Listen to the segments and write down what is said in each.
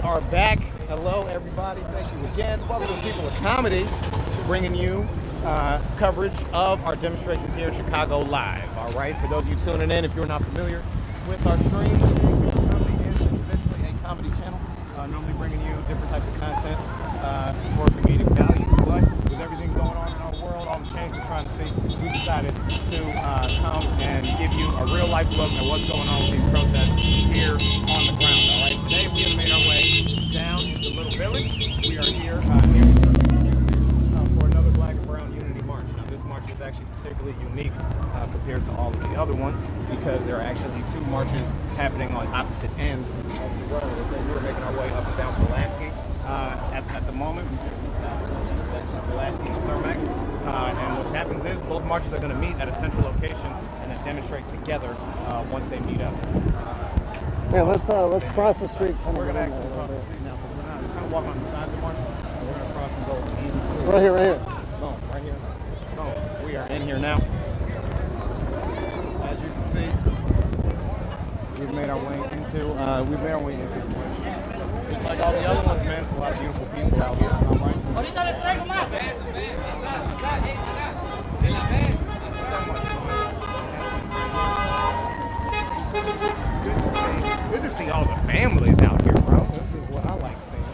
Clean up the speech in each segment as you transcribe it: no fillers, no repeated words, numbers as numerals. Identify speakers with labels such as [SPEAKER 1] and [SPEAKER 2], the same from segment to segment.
[SPEAKER 1] are back. Hello, everybody. Thank you again. Welcome to People of Comedy, bringing you coverage of our demonstrations here in Chicago live. All right, for those of you tuning in, if you're not familiar with our stream, People Comedy is traditionally a comedy channel, normally bringing you different types of content for comedic value. But with everything going on in our world, all the change we're trying to see, we decided to come and give you a real life look at what's going on with these protests here on the ground. All right, today we have made our way down into Little Village. We are here for another Black and Brown Unity March. Now, this march is actually particularly unique compared to all of the other ones because there are actually two marches happening on opposite ends of the road. We're making our way up and down Pulaski. At the moment, we just Pulaski and Cermak. And what happens is both marches are going to meet at a central location and then demonstrate together once they meet up.
[SPEAKER 2] Yeah, let's cross the street.
[SPEAKER 1] We're going to actually cross the street now, because we're not kind of walking on the side of the march. We're going to cross and go in.
[SPEAKER 2] Right here.
[SPEAKER 1] Boom, right here. Boom. We are in here now. As you can see, we've made our way into the march. It's like all the other ones, man. It's a lot of beautiful people out here. All right.
[SPEAKER 3] Ahorita les traigo más.
[SPEAKER 1] Good to see all the families out here, bro. This is what I like seeing.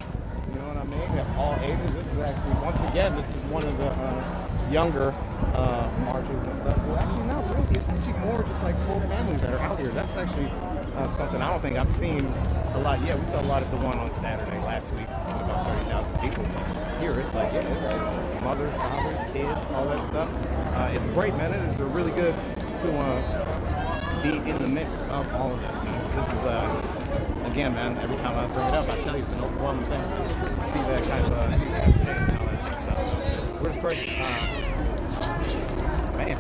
[SPEAKER 1] You know what I mean? We have all ages. This is actually, once again, this is one of the younger marches and stuff. Well, actually, not really. It's actually more just like full families that are out here. That's actually something I don't think I've seen a lot. Yeah, we saw a lot at the one on Saturday last week. About 30,000 people. Here, it's like, mothers, fathers, kids, all that stuff. It's great, man. It is really good to be in the midst of all of this, man. This is, again, man, every time I bring it up, I tell you it's an overwhelming thing to see that kind of change and all that type of stuff. So, we're just great. Man,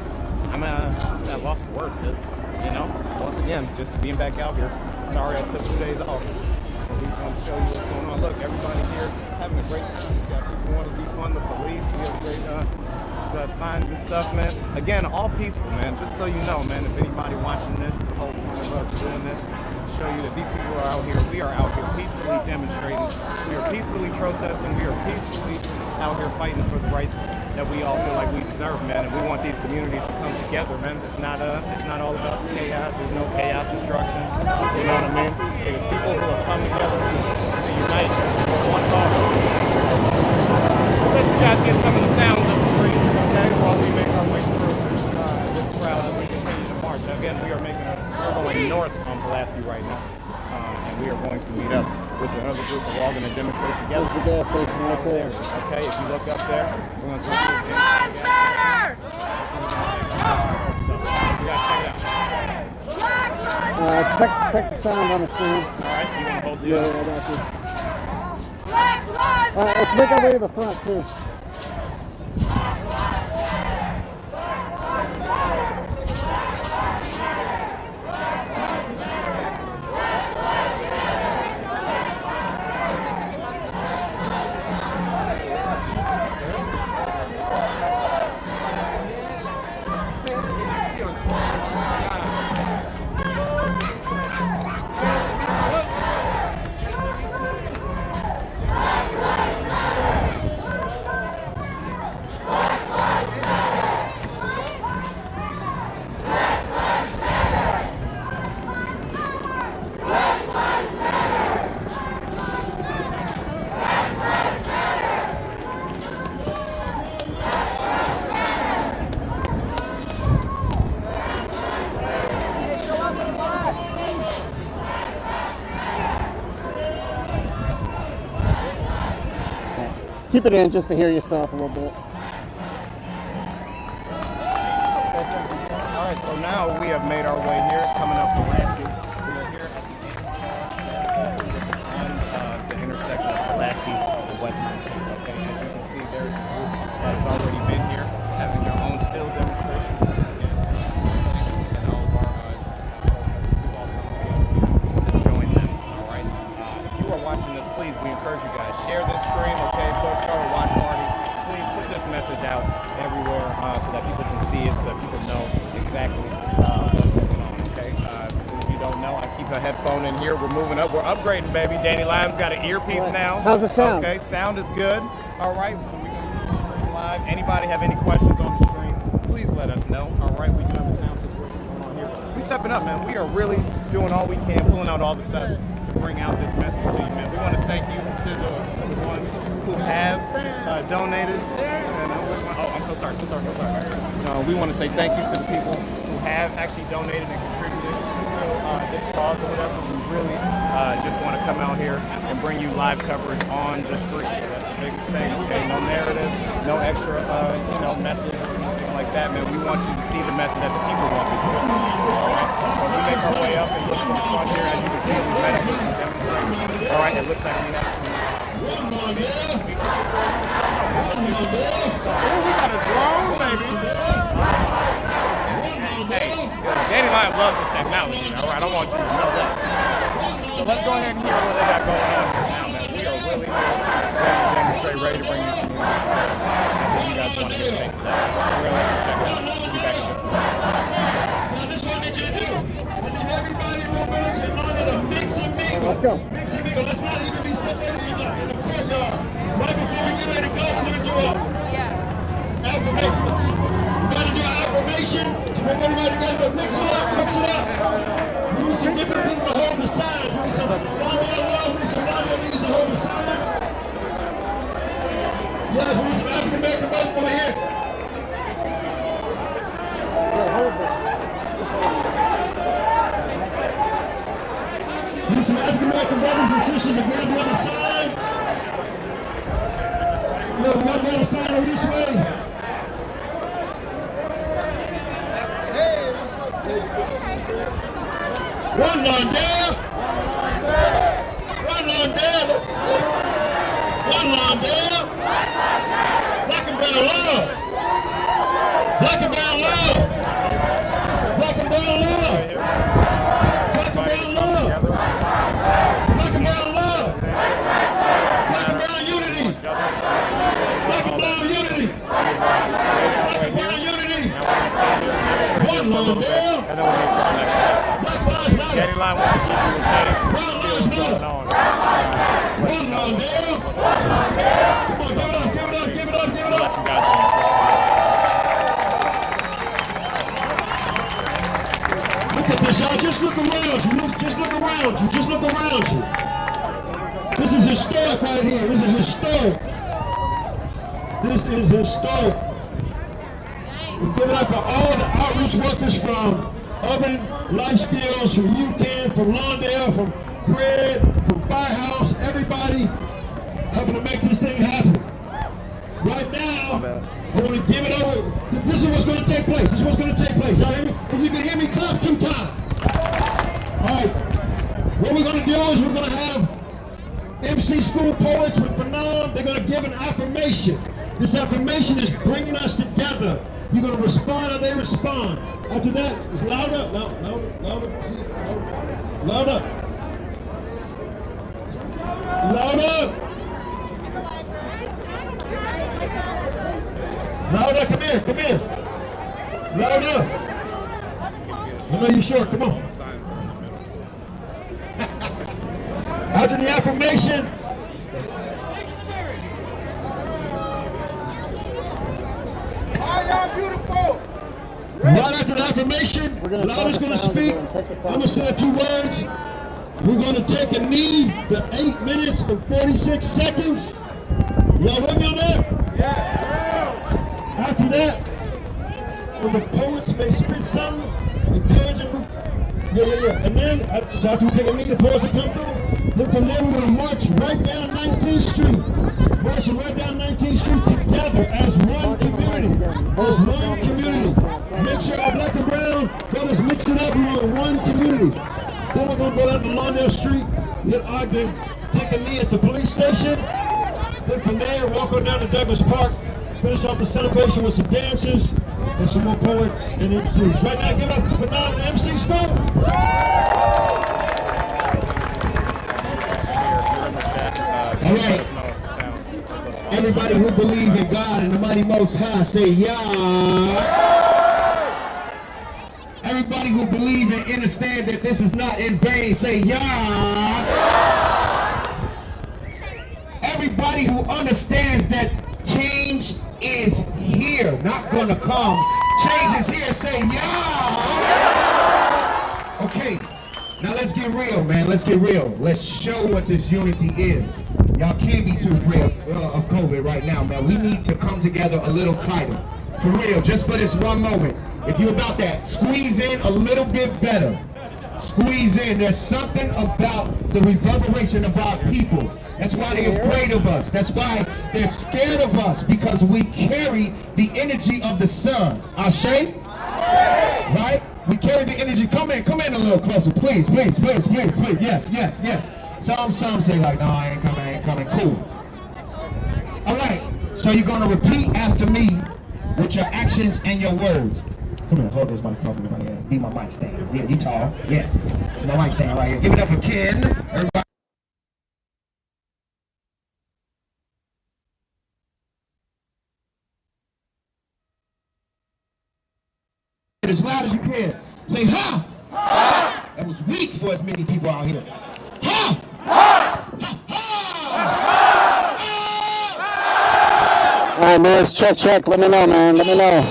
[SPEAKER 1] I'm at lost for words, dude. You know, once again, just being back out here. Sorry I took 2 days off. At least want to show you what's going on. Look, everybody here is having a great time. We got people wanting to defund the police. We have great signs and stuff, man. Again, all peaceful, man. Just so you know, man, if anybody watching this, the whole point of us doing this is to show you that these people are out here. We are out here peacefully demonstrating. We are peacefully protesting. We are peacefully out here fighting for the rights that we all feel like we deserve, man. And we want these communities to come together, man. It's not all about chaos. There's no chaos destruction. You know what I mean? It's people who have come together to unite for one cause. Let you guys get some of the sounds of the streets, okay, while we make our way through this crowd as we continue to march. Again, we're going north on Pulaski right now, and we are going to meet up with another group. We're all going to demonstrate together.
[SPEAKER 2] There's the gas station right there.
[SPEAKER 1] Okay, if you look up there, we're going to go through this. You guys check it out.
[SPEAKER 2] Check the sound on the screen.
[SPEAKER 1] All right, you want to hold the
[SPEAKER 2] Yeah, I got you. Let's make our way to the front, too. Keep it in just to hear yourself a little bit.
[SPEAKER 1] All right, so now we have made our way here, coming up Pulaski. We are here at the intersection of Pulaski and West Main. Okay, as you can see, there's a group that has already been here, having their own still demonstration. And all of our to join them. All right. If you are watching this, please, we encourage you guys, share this stream. Okay, go start a watch party. Please put this message out everywhere so that people can see it, so that people know exactly what's going on. Okay. If you don't microphone in here. We're moving up. We're upgrading, baby. Danny Lime's got an earpiece now.
[SPEAKER 2] How's it sound?
[SPEAKER 1] Okay, sound is good. All right, so we're going to stream live. Anybody have any questions on the screen, please let us know. All right, we do have a sound situation going on here. We're stepping up, man. We are really doing all we can, pulling out all the steps to bring out this message to you, man. We want to thank you to the ones who have donated. And, I'm so sorry. We want to say thank you to the people who have actually donated and contributed to this cause or whatever. We really just want to come out here and bring you live coverage on the streets. That's the biggest thing, okay? No narrative, no extra, message or anything like that, man. We want you to see the message that the people want people to see. All right? So we make our way up and look for the front here. As you can see, we've had some demonstrators. All right, it looks like we have some speakers. We got a drone, baby. Hey, Danny Lime loves his technology, all right? I want you to know that. So let's go ahead and hear what they got going on here now, man. We are really ready to demonstrate, ready to bring these communities back. And you guys want to get a taste of that. So we're really going to check it out. We'll be back in just a minute.
[SPEAKER 3] Now this is what I need you to do. I need everybody in the village in London to mix and mingle.
[SPEAKER 2] Let's go.
[SPEAKER 3] Mix and mingle. Let's not even be separated in the courtyard. Right before we get ready to go, we're going to do a affirmation. We're going to do an affirmation to bring everybody together. But mix it up, mix it up. We need some different people to hold the signs. We need some London love. We need some London leaders to hold the signs. Yes, we need some African American brothers over here.
[SPEAKER 2] Hold that.
[SPEAKER 3] We need some African American brothers and sisters to grab the other side. No, we got the other side over this way.
[SPEAKER 4] Hey, what's up, T?
[SPEAKER 3] One Londale. One Londale. One Londale. Black and brown love. Black and brown love. Black and brown love. Black and brown love. Black and brown love. Black and brown unity. Black and brown unity. Black and brown unity. One Londale.
[SPEAKER 1] And then we'll get to the next test.
[SPEAKER 3] Black lives matter.
[SPEAKER 1] Danny Lime wants to give you a chance.
[SPEAKER 3] Brown lives matter. One Londale. Come on, give it up, give it up, give it up, give it up.
[SPEAKER 1] You guys want
[SPEAKER 3] Look at this, y'all. Just look around you. Just look around you. Just look around you. This is historic right here. This is historic. This is historic. We give it up for all the outreach workers from Urban Life Skills, from UCAN, from Lawndale, from Craig, from Firehouse, everybody helping to make this thing happen. Right now, I want to give it over. This is what's going to take place. This is what's going to take place. Y'all hear me? If you can hear me, clap 2 times. All right. What we're going to do is we're going to have MC School Poets with Phenom. They're going to give an affirmation. This affirmation is bringing us together. You're going to respond or they respond. After that, it's louder, louder, see, louder. Louder. Louder, come here. Louder. I know you're short, come on. After the affirmation,
[SPEAKER 4] All y'all beautiful.
[SPEAKER 3] right after the affirmation, Louder's going to speak. I'm going to say a few words. We're going to take a knee for 8 minutes and 46 seconds. Y'all with me on that?
[SPEAKER 4] Yeah.
[SPEAKER 3] After that, when the poets may spit something, encouraging. Yeah. And then, so after we take a knee, the poets will come through. Then from there, we're going to march right down 19th Street. Marching right down 19th Street together as one community. As one community. Make sure our black and brown brothers mix it up. We're one community. Then we're going to go down to Lawndale Street, hit Ogden, take a knee at the police station. Then from there, walk on down to Douglas Park, finish off the celebration with some dancers and some more poets and MCs. Right now, give it up for Phenom and MC School. All right. Everybody who believe in God and the mighty Most High, say, yeah. Everybody who believe and understand that this is not in vain, say yeah. Everybody who understands that change is here, not gonna come. Change is here, say yeah. Okay, now let's get real, man. Let's get real. Let's show what this unity is. Y'all can't be too real of COVID right now, man. We need to come together a little tighter. For real, just for this one moment. If you're about that, squeeze in a little bit better. Squeeze in. There's something about the reverberation of our people. That's why they're afraid of us. That's why they're scared of us, because we carry the energy of the sun. Ashe? Right? We carry the energy. Come in a little closer, please, please, please, please, please. Yes, yes, yes. Some say like, no, I ain't coming. Cool. All right. So you're gonna repeat after me with your actions and your words. Come here, hold this microphone right here. Be my mic stand. Yeah, you tall. Yes. My mic stand right here. Give it up for Ken. Everybody. As loud as you can. Say ha! Ha! That was weak for as many people out here. Ha! Ha! Ha! Ha!
[SPEAKER 2] All right, Lewis, check. Let me know, man. Let me know.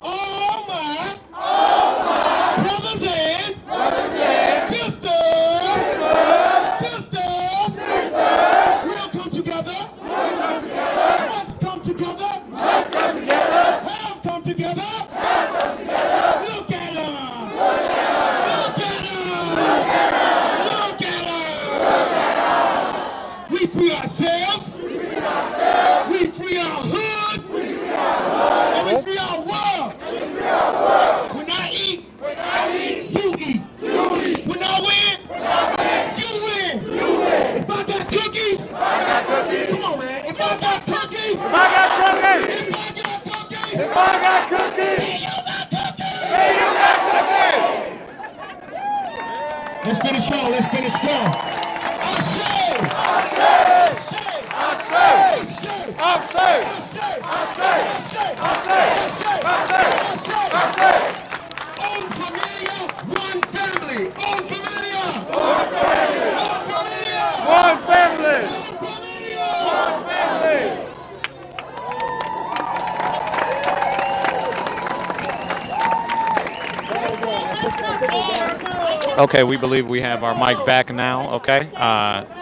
[SPEAKER 3] All my brothers and sisters, we don't come together. Must come together. Have come together. Look at us. Look at us. We free ourselves. We free our hoods. And we free our world. When I eat, you eat. When I win, you win. If I got cookies, come on, man. If I got cookies, then you got cookies. Let's finish strong. Own familia, one family. Own familia.
[SPEAKER 4] One family.
[SPEAKER 1] Okay, we believe we have our mic back now, okay?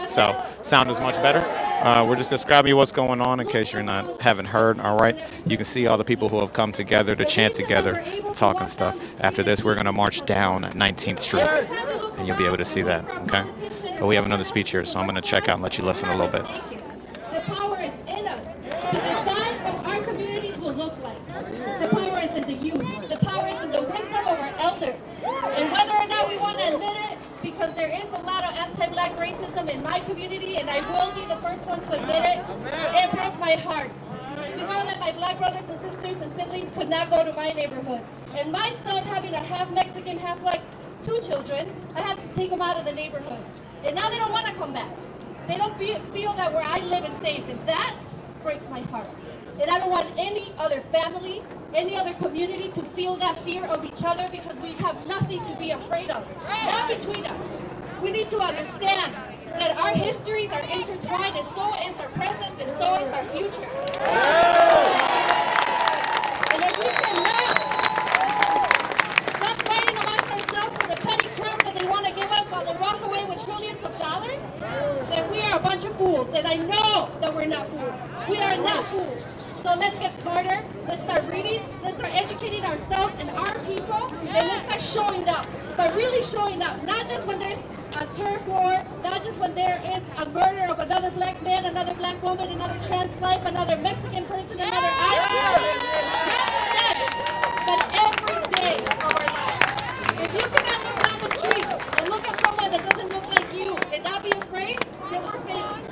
[SPEAKER 1] So sound is much better. We're just describing what's going on in case haven't heard, all right? You can see all the people who have come together to chant together, talk and stuff. After this, we're going to march down 19th Street, and you'll be able to see that, okay? But we have another speech here, so I'm going to check out and let you listen a little bit.
[SPEAKER 5] The power is in us to decide what our communities will look like. The power is in the youth. The power is in the wisdom of our elders. And whether or not we want to admit it, because there is a lot of anti-black racism in my community, and I will be the first one to admit it, it broke my heart to know that my black brothers and sisters and siblings could not go to my neighborhood. And my son, having a half Mexican, half black, 2 children, I had to take them out of the neighborhood. And now they don't want to come back. They don't feel that where I live is safe, and that breaks my heart. And I don't want any other family, any other community to feel that fear of each other, because we have nothing to be afraid of, not between us. We need to understand that our histories are intertwined, and so is our present, and so is our future. And if we cannot stop fighting amongst ourselves for the petty crumbs that they want to give us while they walk away with trillions of dollars, then we are a bunch of fools. And I know that we're not fools. We are not fools. So let's get smarter, let's start reading, let's start educating ourselves and our people, and let's start showing up. But really showing up, not just when there's a turf war, not just when there is a murder of another black man, another black woman, another trans life, another Mexican person, another Irish, not today, but every day of our lives. If you cannot look down the street and look at someone that doesn't look like you and not be afraid, then we're failing.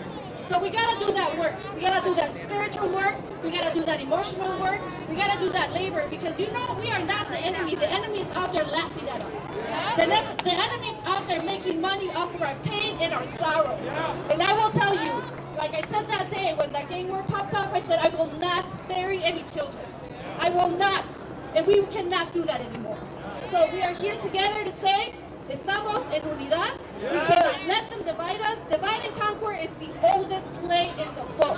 [SPEAKER 5] So we gotta do that work. We gotta do that spiritual work. We gotta do that emotional work. We gotta do that labor, because we are not the enemy. The enemy is out there laughing at us. The enemy is out there making money off of our pain and our sorrow. And I will tell you, like I said that day when that gang war popped off, I said I will not bury any children. I will not. And we cannot do that anymore. So we are here together to say, estamos en unidad. We cannot let them divide us. Divide and conquer is the oldest play in the book.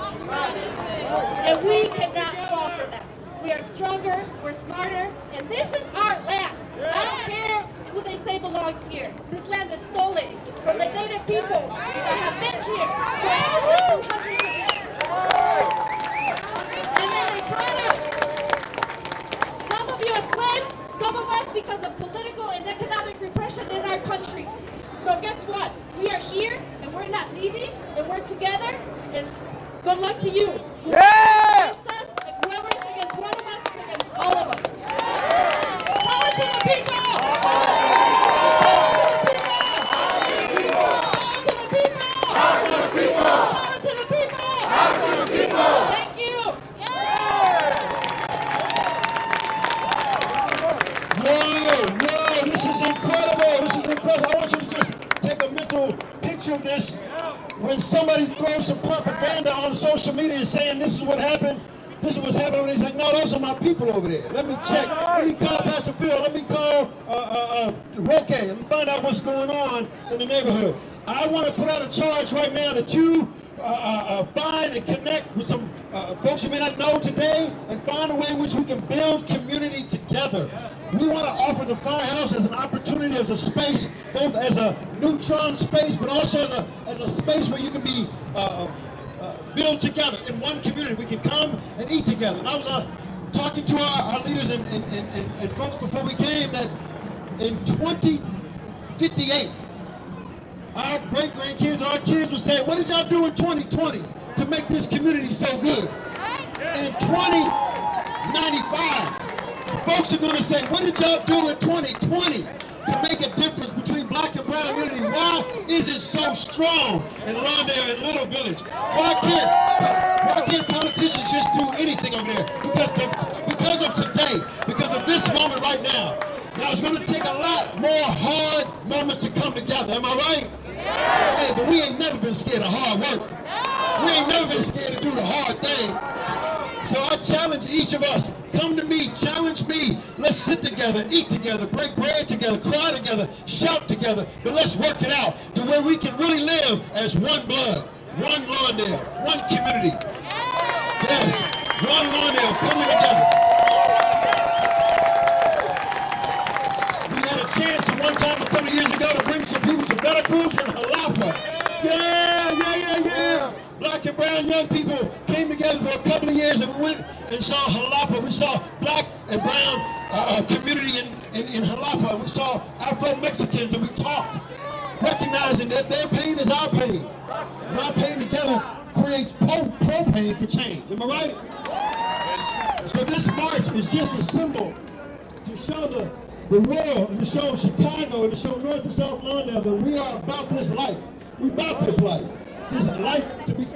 [SPEAKER 5] And we cannot fall for that. We are stronger, we're smarter, and this is our land. I don't care who they say belongs here. This land is stolen from the native peoples that have been here for hundreds and hundreds of years. And then they brought us. Some of you as slaves, some of us because of political and economic repression in our country. So guess what? We are here, and we're not leaving, and we're together, and good luck to you.
[SPEAKER 4] Yeah!
[SPEAKER 5] Whoever is against one of us is against all of us. Power to the people! Power to the people! Power to the people! Power to the people! Power to the people! Power to the people! Thank you!
[SPEAKER 3] Whoa, this is incredible. This is incredible. I want you to just take a mental picture of this. When somebody throws some propaganda on social media saying this is what happened, this is what's happening, he's like, no, those are my people over there. Let me check. Let me call Pastor Phil. Let me call Roque and find out what's going on in the neighborhood. I want to put out a charge right now that you find and connect with some folks you may not know today and find a way in which we can build community together. We want to offer the Firehouse as an opportunity, as a space, both as a neutron space, but also as a space where you can be build together in one community. We can come and eat together. And I was talking to our leaders and folks before we came that in 2058, our great-grandkids, our kids will say, what did y'all do in 2020 to make this community so good? In 2095, folks are going to say, what did y'all do in 2020 to make a difference between black and brown community? Why is it so strong in Lawndale and Little Village? Why can't politicians just do anything over there? Because of today, because of this moment right now. Now it's going to take a lot more hard moments to come together. Am I right? Yeah. Hey, but we ain't never been scared of hard work. We ain't never been scared to do the hard thing. So I challenge each of us, come to me, challenge me. Let's sit together, eat together, break bread together, cry together, shout together, but let's work it out to where we can really live as one blood, one Lawndale, one community. Yes, one Lawndale coming together. We had a chance at one time a couple of years ago to bring some people to Veracruz and Jalapa. Yeah. Black and brown young people came together for a couple of years and we went and saw Jalapa. We saw black and brown community in Jalapa. We saw Afro-Mexicans and we talked, recognizing that their pain is our pain. And our pain together creates propane for change. Am I right? So this march is just a symbol to show the world and to show Chicago and to show North and South Lawndale that we are about this life. We about this life. This life to be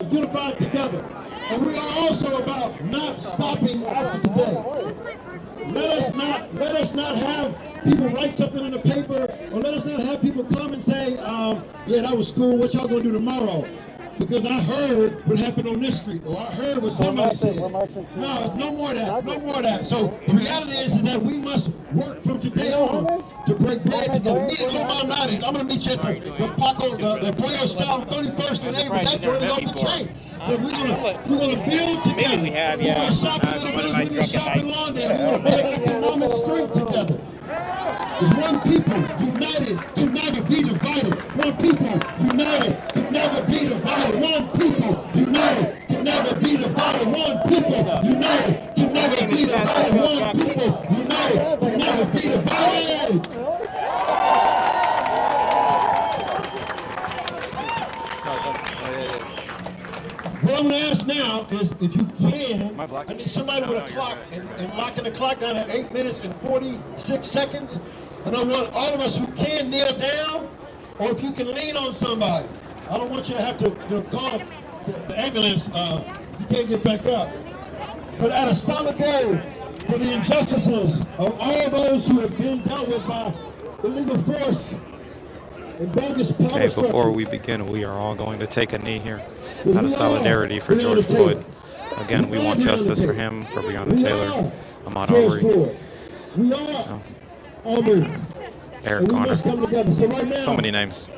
[SPEAKER 3] unified together. And we are also about not stopping after today. Let us not have people write something in the paper, or let us not have people come and say, yeah, that was cool, what y'all gonna do tomorrow? Because I heard what happened on this street, or I heard what somebody said. No, no more of that, no more of that. So the reality is that we must work from today on to break bread together. Meet at Little Malnati's. I'm going to meet you at the Paco, the Pollo Style 31st and 8th. That joint is off the chain. But we're going to build together. We're going to shop in Little Village. We're going to shop in Lawndale. We're going to build economic strength together. One people united can never be divided. One people united can never be divided. One people united can never be divided. One people united can never be divided. One people united can never be divided. What I'm going to ask now is if you can, I need somebody with a clock and locking the clock down at 8 minutes and 46 seconds. And I want all of us who can kneel down, or if you can lean on somebody. I don't want you to have to call the ambulance if you can't get back up. But out of solidarity for the injustices of all those who have been dealt with by illegal force and bogus power
[SPEAKER 6] Okay, before
[SPEAKER 3] structure.
[SPEAKER 6] we begin, we are all going to take a knee here out of solidarity for George Floyd.
[SPEAKER 1] Again, we want justice for him, for Breonna Taylor, Ahmaud
[SPEAKER 3] George
[SPEAKER 1] Arbery,
[SPEAKER 3] Floyd. We are Auburn.
[SPEAKER 1] Eric
[SPEAKER 3] And we
[SPEAKER 1] Garner.
[SPEAKER 3] must come together. So right now,
[SPEAKER 1] So many names.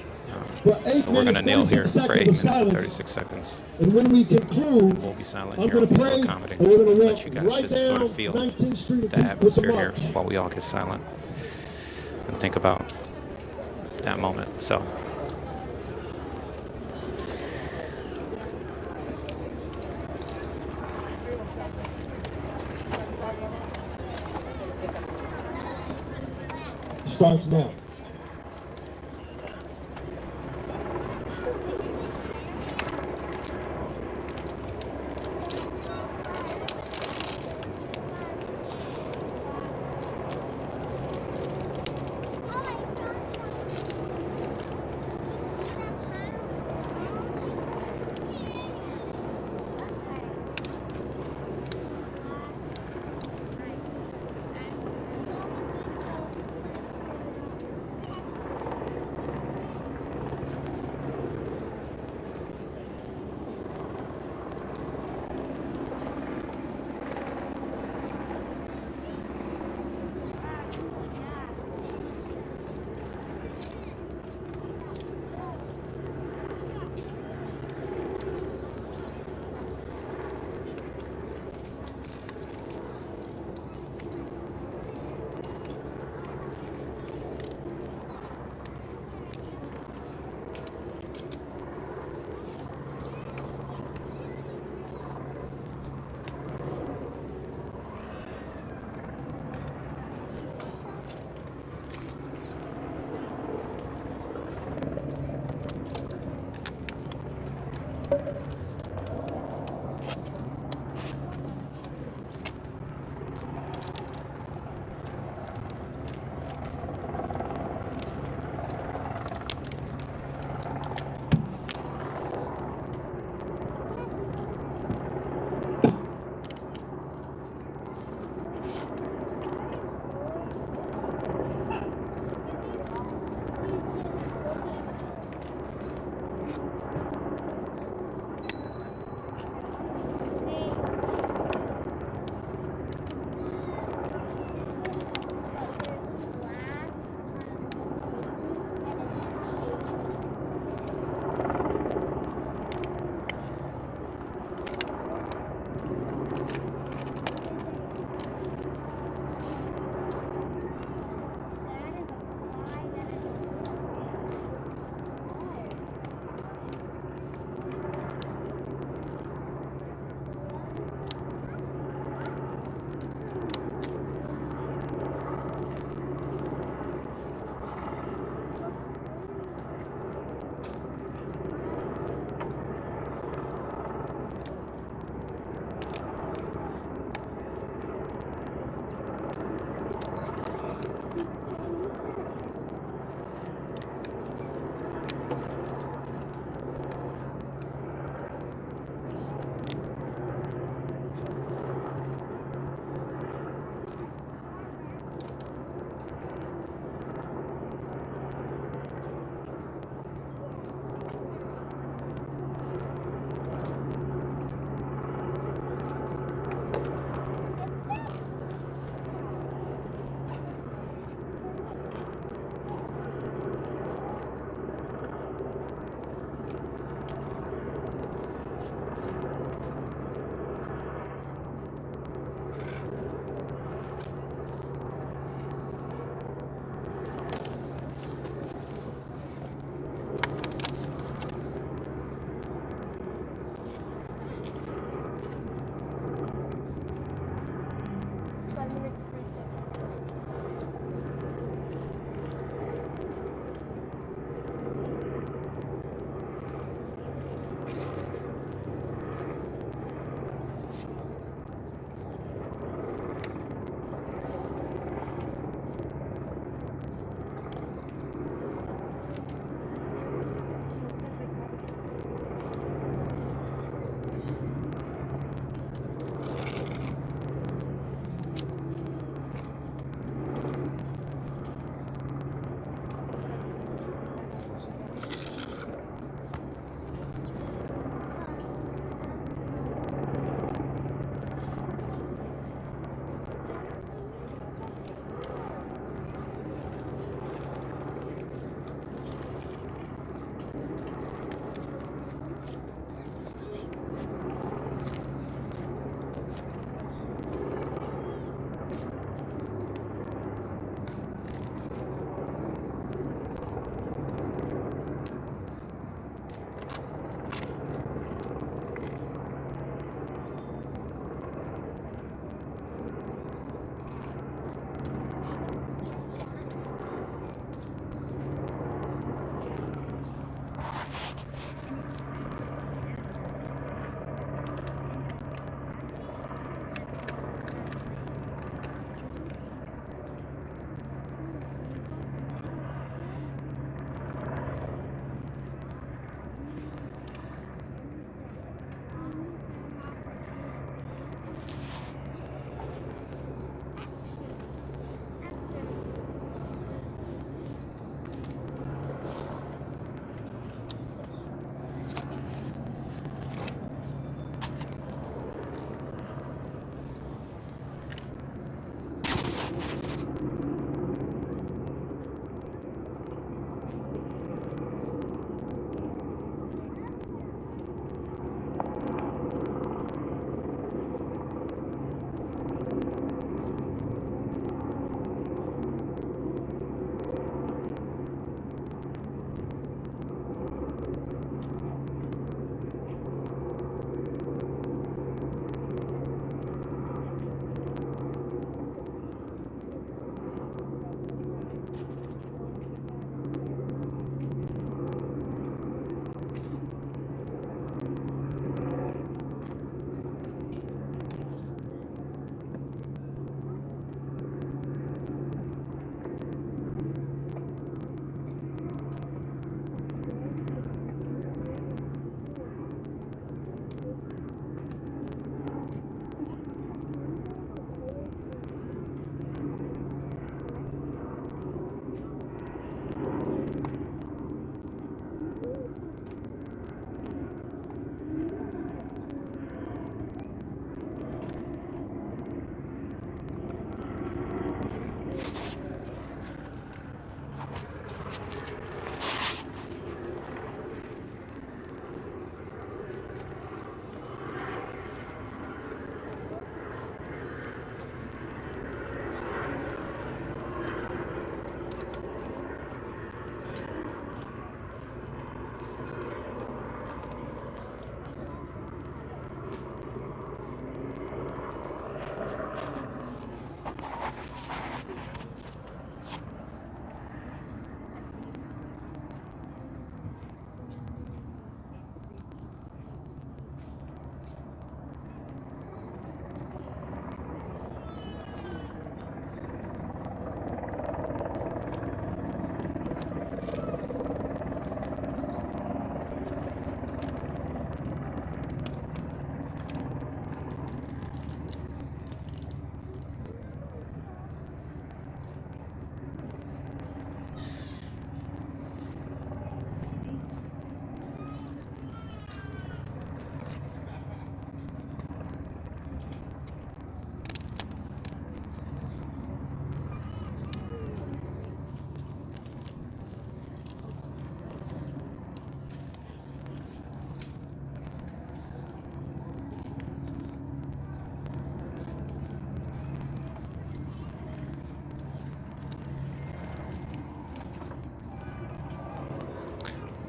[SPEAKER 3] for 8
[SPEAKER 1] But we're going to
[SPEAKER 3] minutes,
[SPEAKER 1] kneel here
[SPEAKER 3] 36
[SPEAKER 1] for 8
[SPEAKER 3] seconds
[SPEAKER 1] minutes
[SPEAKER 3] of
[SPEAKER 1] and
[SPEAKER 3] silence.
[SPEAKER 1] 36 seconds.
[SPEAKER 3] And when we conclude,
[SPEAKER 1] We'll be silent
[SPEAKER 3] I'm
[SPEAKER 1] here
[SPEAKER 3] going to
[SPEAKER 1] for
[SPEAKER 3] pray,
[SPEAKER 1] comedy.
[SPEAKER 3] and we're going to
[SPEAKER 1] Let
[SPEAKER 3] walk
[SPEAKER 1] you guys
[SPEAKER 3] right
[SPEAKER 1] just sort
[SPEAKER 3] down
[SPEAKER 1] of feel
[SPEAKER 3] 19th Street
[SPEAKER 1] the
[SPEAKER 3] with the
[SPEAKER 1] atmosphere here
[SPEAKER 3] march.
[SPEAKER 1] while we all get silent and think about that moment. So.
[SPEAKER 3] Starts now.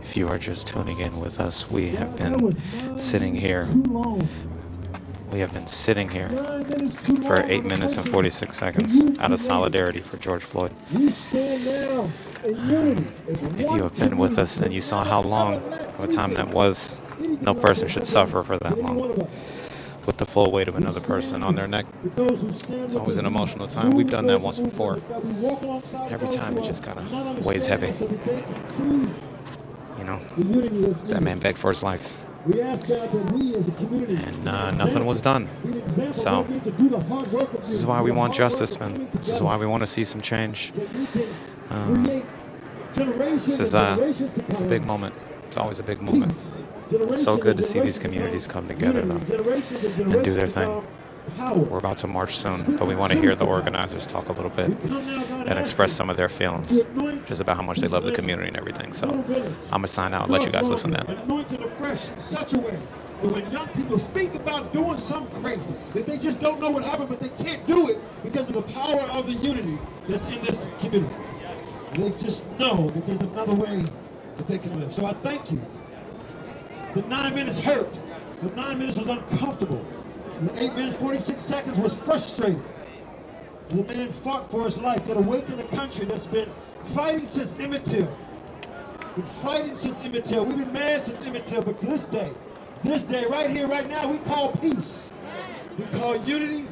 [SPEAKER 6] If you are just tuning in with us, we have been sitting here. We have been sitting here for 8 minutes and 46 seconds out of solidarity for George Floyd. If you have been with us and you saw how long of a time that was, no person should suffer for that long with the full weight of another person on their neck. It's always an emotional time. We've done that once before. Every time it just kind of weighs heavy. You know, that man begged for his life. And nothing was done. So this is why we want justice, man. This is why we want to see some change. This is it's a big moment. It's always a big moment. It's so good to see these communities come together, though, and do their thing. We're about to march soon, but we want to hear the organizers talk a little bit and express some of their feelings just about how much they love the community and everything. So I'm going to sign out and let you guys listen in.
[SPEAKER 3] Anointed afresh in such a way that when young people think about doing something crazy, that they just don't know what happened, but they can't do it because of the power of the unity that's in this community. They just know that there's another way that they can live. So I thank you. The 9 minutes hurt. The 9 minutes was uncomfortable. The 8 minutes, 46 seconds was frustrating. The man fought for his life that awakened a country that's been fighting since Emmett Till. Been fighting since Emmett Till. We've been mad since Emmett Till, but this day, right here, right now, we call peace. We call unity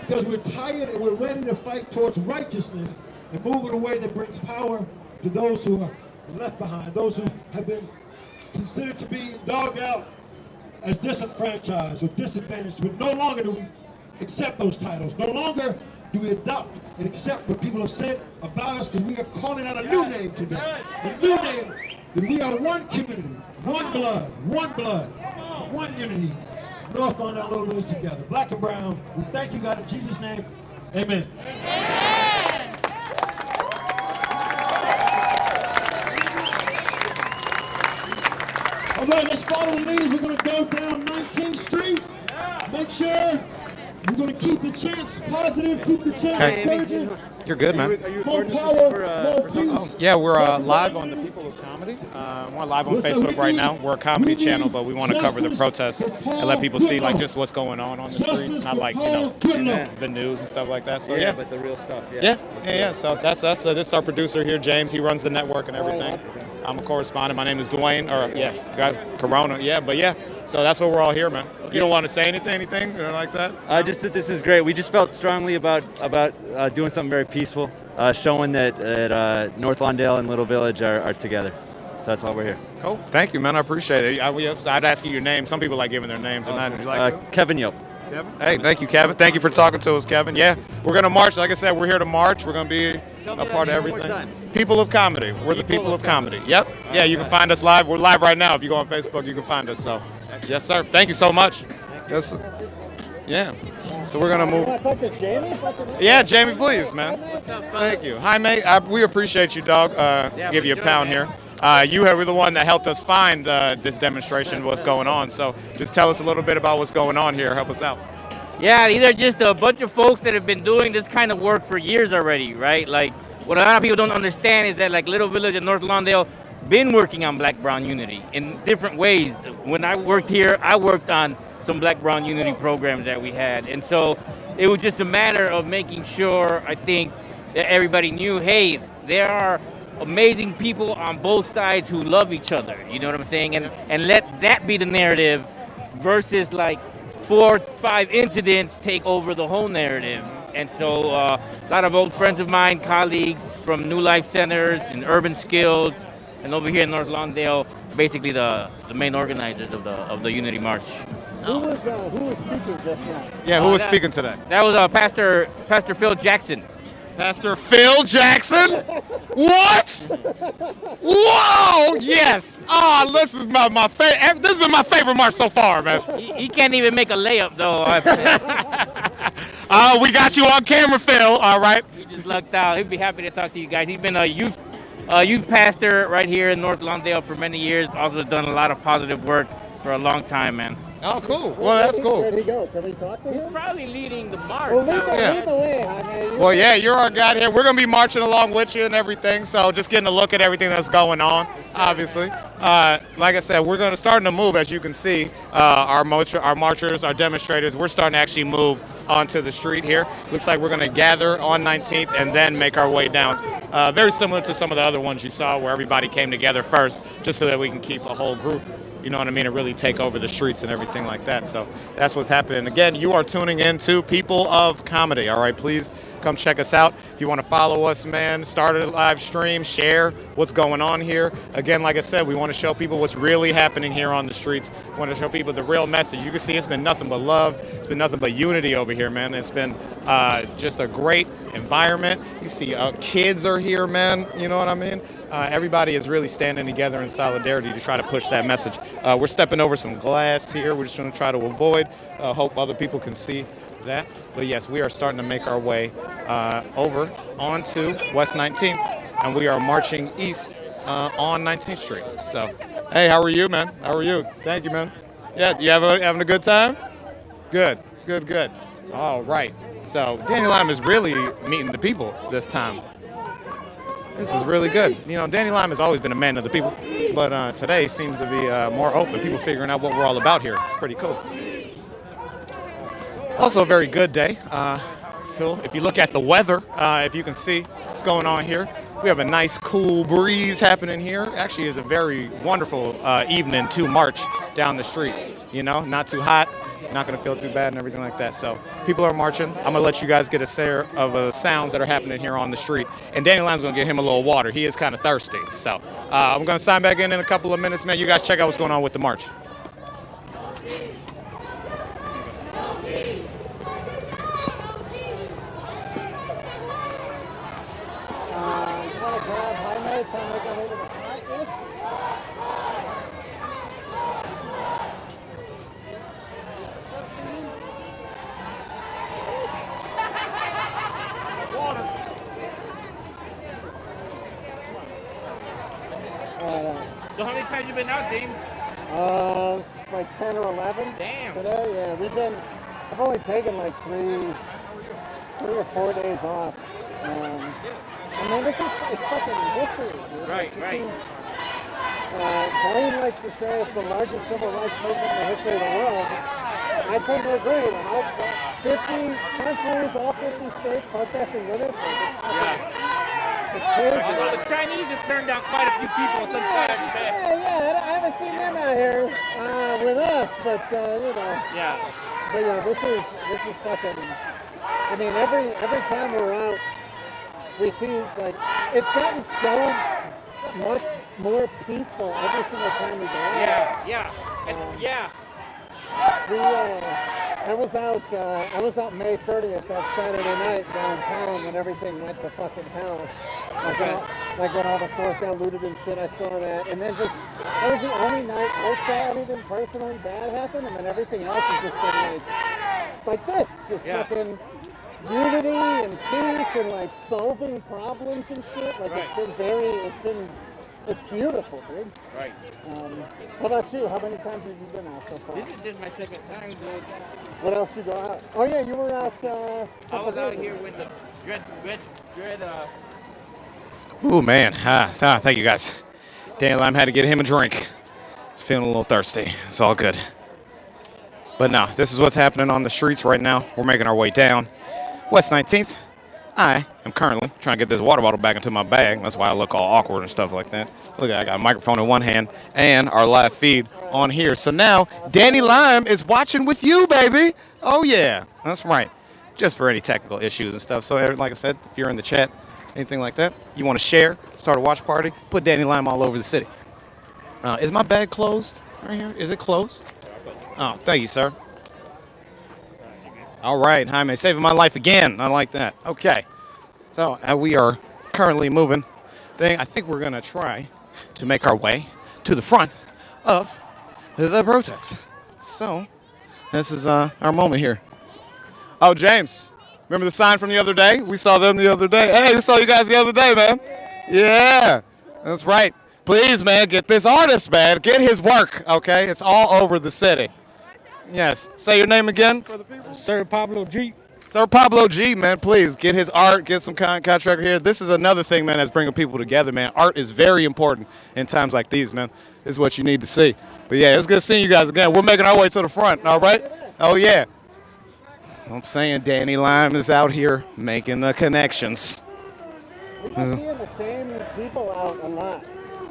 [SPEAKER 3] because we're tired and we're ready to fight towards righteousness and move in a way that brings power to those who are left behind, those who have been considered to be dogged out as disenfranchised or disadvantaged, but no longer do we accept those titles. No longer do we adopt and accept what people have said about us, because we are calling out a new name today. A new name, that we are one community, one blood, one unity. North on that little village together. Black and brown, we thank you, God, in Jesus' name. Amen. All right, let's follow the leads. We're going to go down 19th Street. Make sure we're going to keep the chants positive, keep the chants encouraging.
[SPEAKER 6] You're good, man.
[SPEAKER 3] More power, more peace.
[SPEAKER 1] Yeah, we're live on the People of Comedy. We're live on Facebook right now. We're a comedy channel, but we want to cover the protests and let people see like just what's going on the streets, not like, you know, the news and stuff like that. So yeah,
[SPEAKER 7] but the real stuff.
[SPEAKER 1] Yeah. So that's us. This is our producer here, James. He runs the network and everything. I'm a correspondent. My name is Dwayne. Or yes, got Corona. Yeah, but yeah. So that's what we're all here, man. You don't want to say anything like that?
[SPEAKER 7] Just that this is great. We just felt strongly about doing something very peaceful, showing that North Lawndale and Little Village are together. So that's why we're here.
[SPEAKER 1] Cool. Thank you, man. I appreciate it. I'd ask you your name. Some people like giving their names. Would you like to?
[SPEAKER 7] Kevin Yope.
[SPEAKER 1] Kevin? Hey, thank you, Kevin. Thank you for talking to us, Kevin. Yeah, we're going to march. Like I said, we're here to march. We're going to be a part of everything. People of Comedy. We're the People of Comedy. Yep. Yeah, you can find us live. We're live right now. If you go on Facebook, you can find us. So, yes, sir. Thank you so much. Yes. Yeah. So we're going to move.
[SPEAKER 2] Want to talk to Jamie?
[SPEAKER 1] Yeah, Jamie, please, man. Thank you. Hi, mate. We appreciate you, dog. Give you a pound here. You were the one that helped us find this demonstration, what's going on. So just tell us a little bit about what's going on here. Help us out.
[SPEAKER 8] Yeah, these are just a bunch of folks that have been doing this kind of work for years already, right? Like, what a lot of people don't understand is that, like, Little Village and North Lawndale been working on Black-Brown unity in different ways. When I worked here, I worked on some Black-Brown unity programs that we had. And so it was just a matter of making sure, I think, that everybody knew, hey, there are amazing people on both sides who love each other, you know what I'm saying? And let that be the narrative versus like 4 or 5 incidents take over the whole narrative. And so a lot of old friends of mine, colleagues from New Life Centers and Urban Skills, and over here in North Lawndale, basically the main organizers of the Unity March.
[SPEAKER 2] Who was speaking just now?
[SPEAKER 1] Yeah, who was speaking today?
[SPEAKER 8] That was Pastor Phil Jackson.
[SPEAKER 1] Pastor Phil Jackson? What? Whoa! Yes. Oh, this is my favorite. This has been my favorite march so far, man.
[SPEAKER 8] He can't even make a layup though.
[SPEAKER 1] We got you on camera, Phil. All right.
[SPEAKER 8] He just lucked out. He'd be happy to talk to you guys. He's been a youth pastor right here in North Lawndale for many years. Also done a lot of positive work for a long time, man.
[SPEAKER 1] Oh, cool. Well, that's cool.
[SPEAKER 2] Where'd he go? Can we talk to him?
[SPEAKER 8] Probably leading the march.
[SPEAKER 2] Well, lead
[SPEAKER 1] Yeah.
[SPEAKER 2] the way, Jaime.
[SPEAKER 1] Well, yeah, you're our guide here. We're going to be marching along with you and everything, so just getting a look at everything that's going on, obviously. Like I said, we're going to start to move, as you can see. Our marchers, our demonstrators, we're starting to actually move onto the street here. Looks like we're going to gather on 19th and then make our way down. Very similar to some of the other ones you saw where everybody came together first, just so that we can keep a whole group, you know what I mean, and really take over the streets and everything like that. So that's what's happening. Again, you are tuning in to People of Comedy, all right? Please come check us out. If you want to follow us, man, start a live stream, share what's going on here. Again, like I said, we want to show people what's really happening here on the streets. We want to show people the real message. You can see it's been nothing but love. It's been nothing but unity over here, man. It's been just a great environment. You see kids are here, man. You know what I mean? Everybody is really standing together in solidarity to try to push that message. We're stepping over some glass here. We're just going to try to avoid. Hope other people can see that. But yes, we are starting to make our way over onto West 19th, and we are marching east on 19th Street. So, hey, how are you, man? How are you? Thank you, man. Yeah, you having a good time? Good. All right. So Danny Lime is really meeting the people this time. This is really good. You know, Danny Lime has always been a man of the people, but today seems to be more open. People figuring out what we're all about here. It's pretty cool. Also a very good day. If you look at the weather, if you can see what's going on here, we have a nice cool breeze happening here. Actually, it's a very wonderful evening to march down the street. You know, not too hot, not gonna feel too bad and everything like that. So people are marching. I'm gonna let you guys get a share of the sounds that are happening here on the street. And Danny Lime's gonna get him a little water. He is kind of thirsty. So I'm gonna sign back in a couple of minutes, man. You guys check out what's going on with the march.
[SPEAKER 2] You want to grab Jaime, try and make our way to the front, yes?
[SPEAKER 8] So how many times you been out, James?
[SPEAKER 2] Like 10 or 11.
[SPEAKER 8] Damn.
[SPEAKER 2] Today, yeah. I've only taken like three or 4 days off. I mean, it's fucking history, dude.
[SPEAKER 8] Right.
[SPEAKER 2] Blaine likes to say it's the largest civil rights movement in the history of the world. I tend to agree with him. 50 countries, all 50 states protesting with us. It's crazy.
[SPEAKER 8] Well, the Chinese have turned out quite a few people sometimes.
[SPEAKER 2] Yeah, I haven't seen them out here with us, but you know.
[SPEAKER 8] Yeah.
[SPEAKER 2] But yeah, this is fucking. I mean, every time we're out, we see like it's gotten so much more peaceful every single time we go out.
[SPEAKER 8] Yeah.
[SPEAKER 2] I was out May 30th that Saturday night downtown when everything went to fucking hell. Like when all the stores got looted and shit, I saw that. And then that was the only night I saw anything personally bad happen, and then everything else has just been like this. Just fucking unity and peace and like solving problems and shit. Like it's beautiful, dude.
[SPEAKER 8] Right.
[SPEAKER 2] How about you? How many times have you been out so far?
[SPEAKER 8] This is just my second time, dude.
[SPEAKER 2] What else you go out? Oh yeah, you were out.
[SPEAKER 8] I was out here with the dread.
[SPEAKER 1] Ooh, man. Thank you, guys. Danny Lime had to get him a drink. He's feeling a little thirsty. It's all good. But no, this is what's happening on the streets right now. We're making our way down West 19th. I am currently trying to get this water bottle back into my bag. That's why I look all awkward and stuff like that. Look, I got a microphone in one hand and our live feed on here. So now Danny Lime is watching with you, baby. Oh, yeah. That's right. Just for any technical issues and stuff. So like I said, if you're in the chat, anything like that, you want to share, start a watch party, put Danny Lime all over the city. Is my bag closed right here? Is it closed? Oh, thank you, sir. All right, Jaime, saving my life again. I like that. Okay. So we are currently moving. I think we're going to try to make our way to the front of the protest. So this is our moment here. Oh, James, remember the sign from the other day? We saw them the other day. Hey, we saw you guys the other day, man. Yeah, that's right. Please, man, get this artist, man. Get his work, okay? It's all over the city. Yes. Say your name again for the people.
[SPEAKER 9] Sir Pablo G.
[SPEAKER 1] Sir Pablo G, man, please get his art, get some contract here. This is another thing, man, that's bringing people together, man. Art is very important in times like these, man. This is what you need to see. But yeah, it's good seeing you guys again. We're making our way to the front, all right? Oh, yeah. I'm saying Danny Lime is out here making the connections.
[SPEAKER 2] We've been seeing the same people out a lot.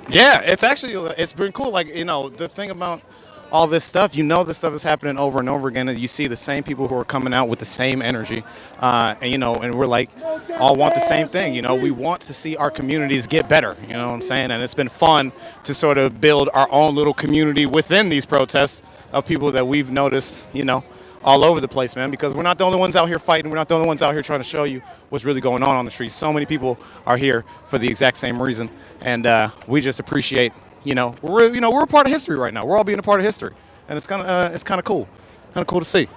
[SPEAKER 1] Yeah, it's been cool. Like, you know, the thing about all this stuff, you know, this stuff is happening over and over again, and you see the same people who are coming out with the same energy, and you know, and we're like, all want the same thing. You know, we want to see our communities get better. You know what I'm saying? And it's been fun to sort of build our own little community within these protests of people that we've noticed, you know, all over the place, man, because we're not the only ones out here fighting. We're not the only ones out here trying to show you what's really going on the streets. So many people are here for the exact same reason, and we just appreciate, you know, we're a part of history right now. We're all being a part of history, and it's kind of cool to see.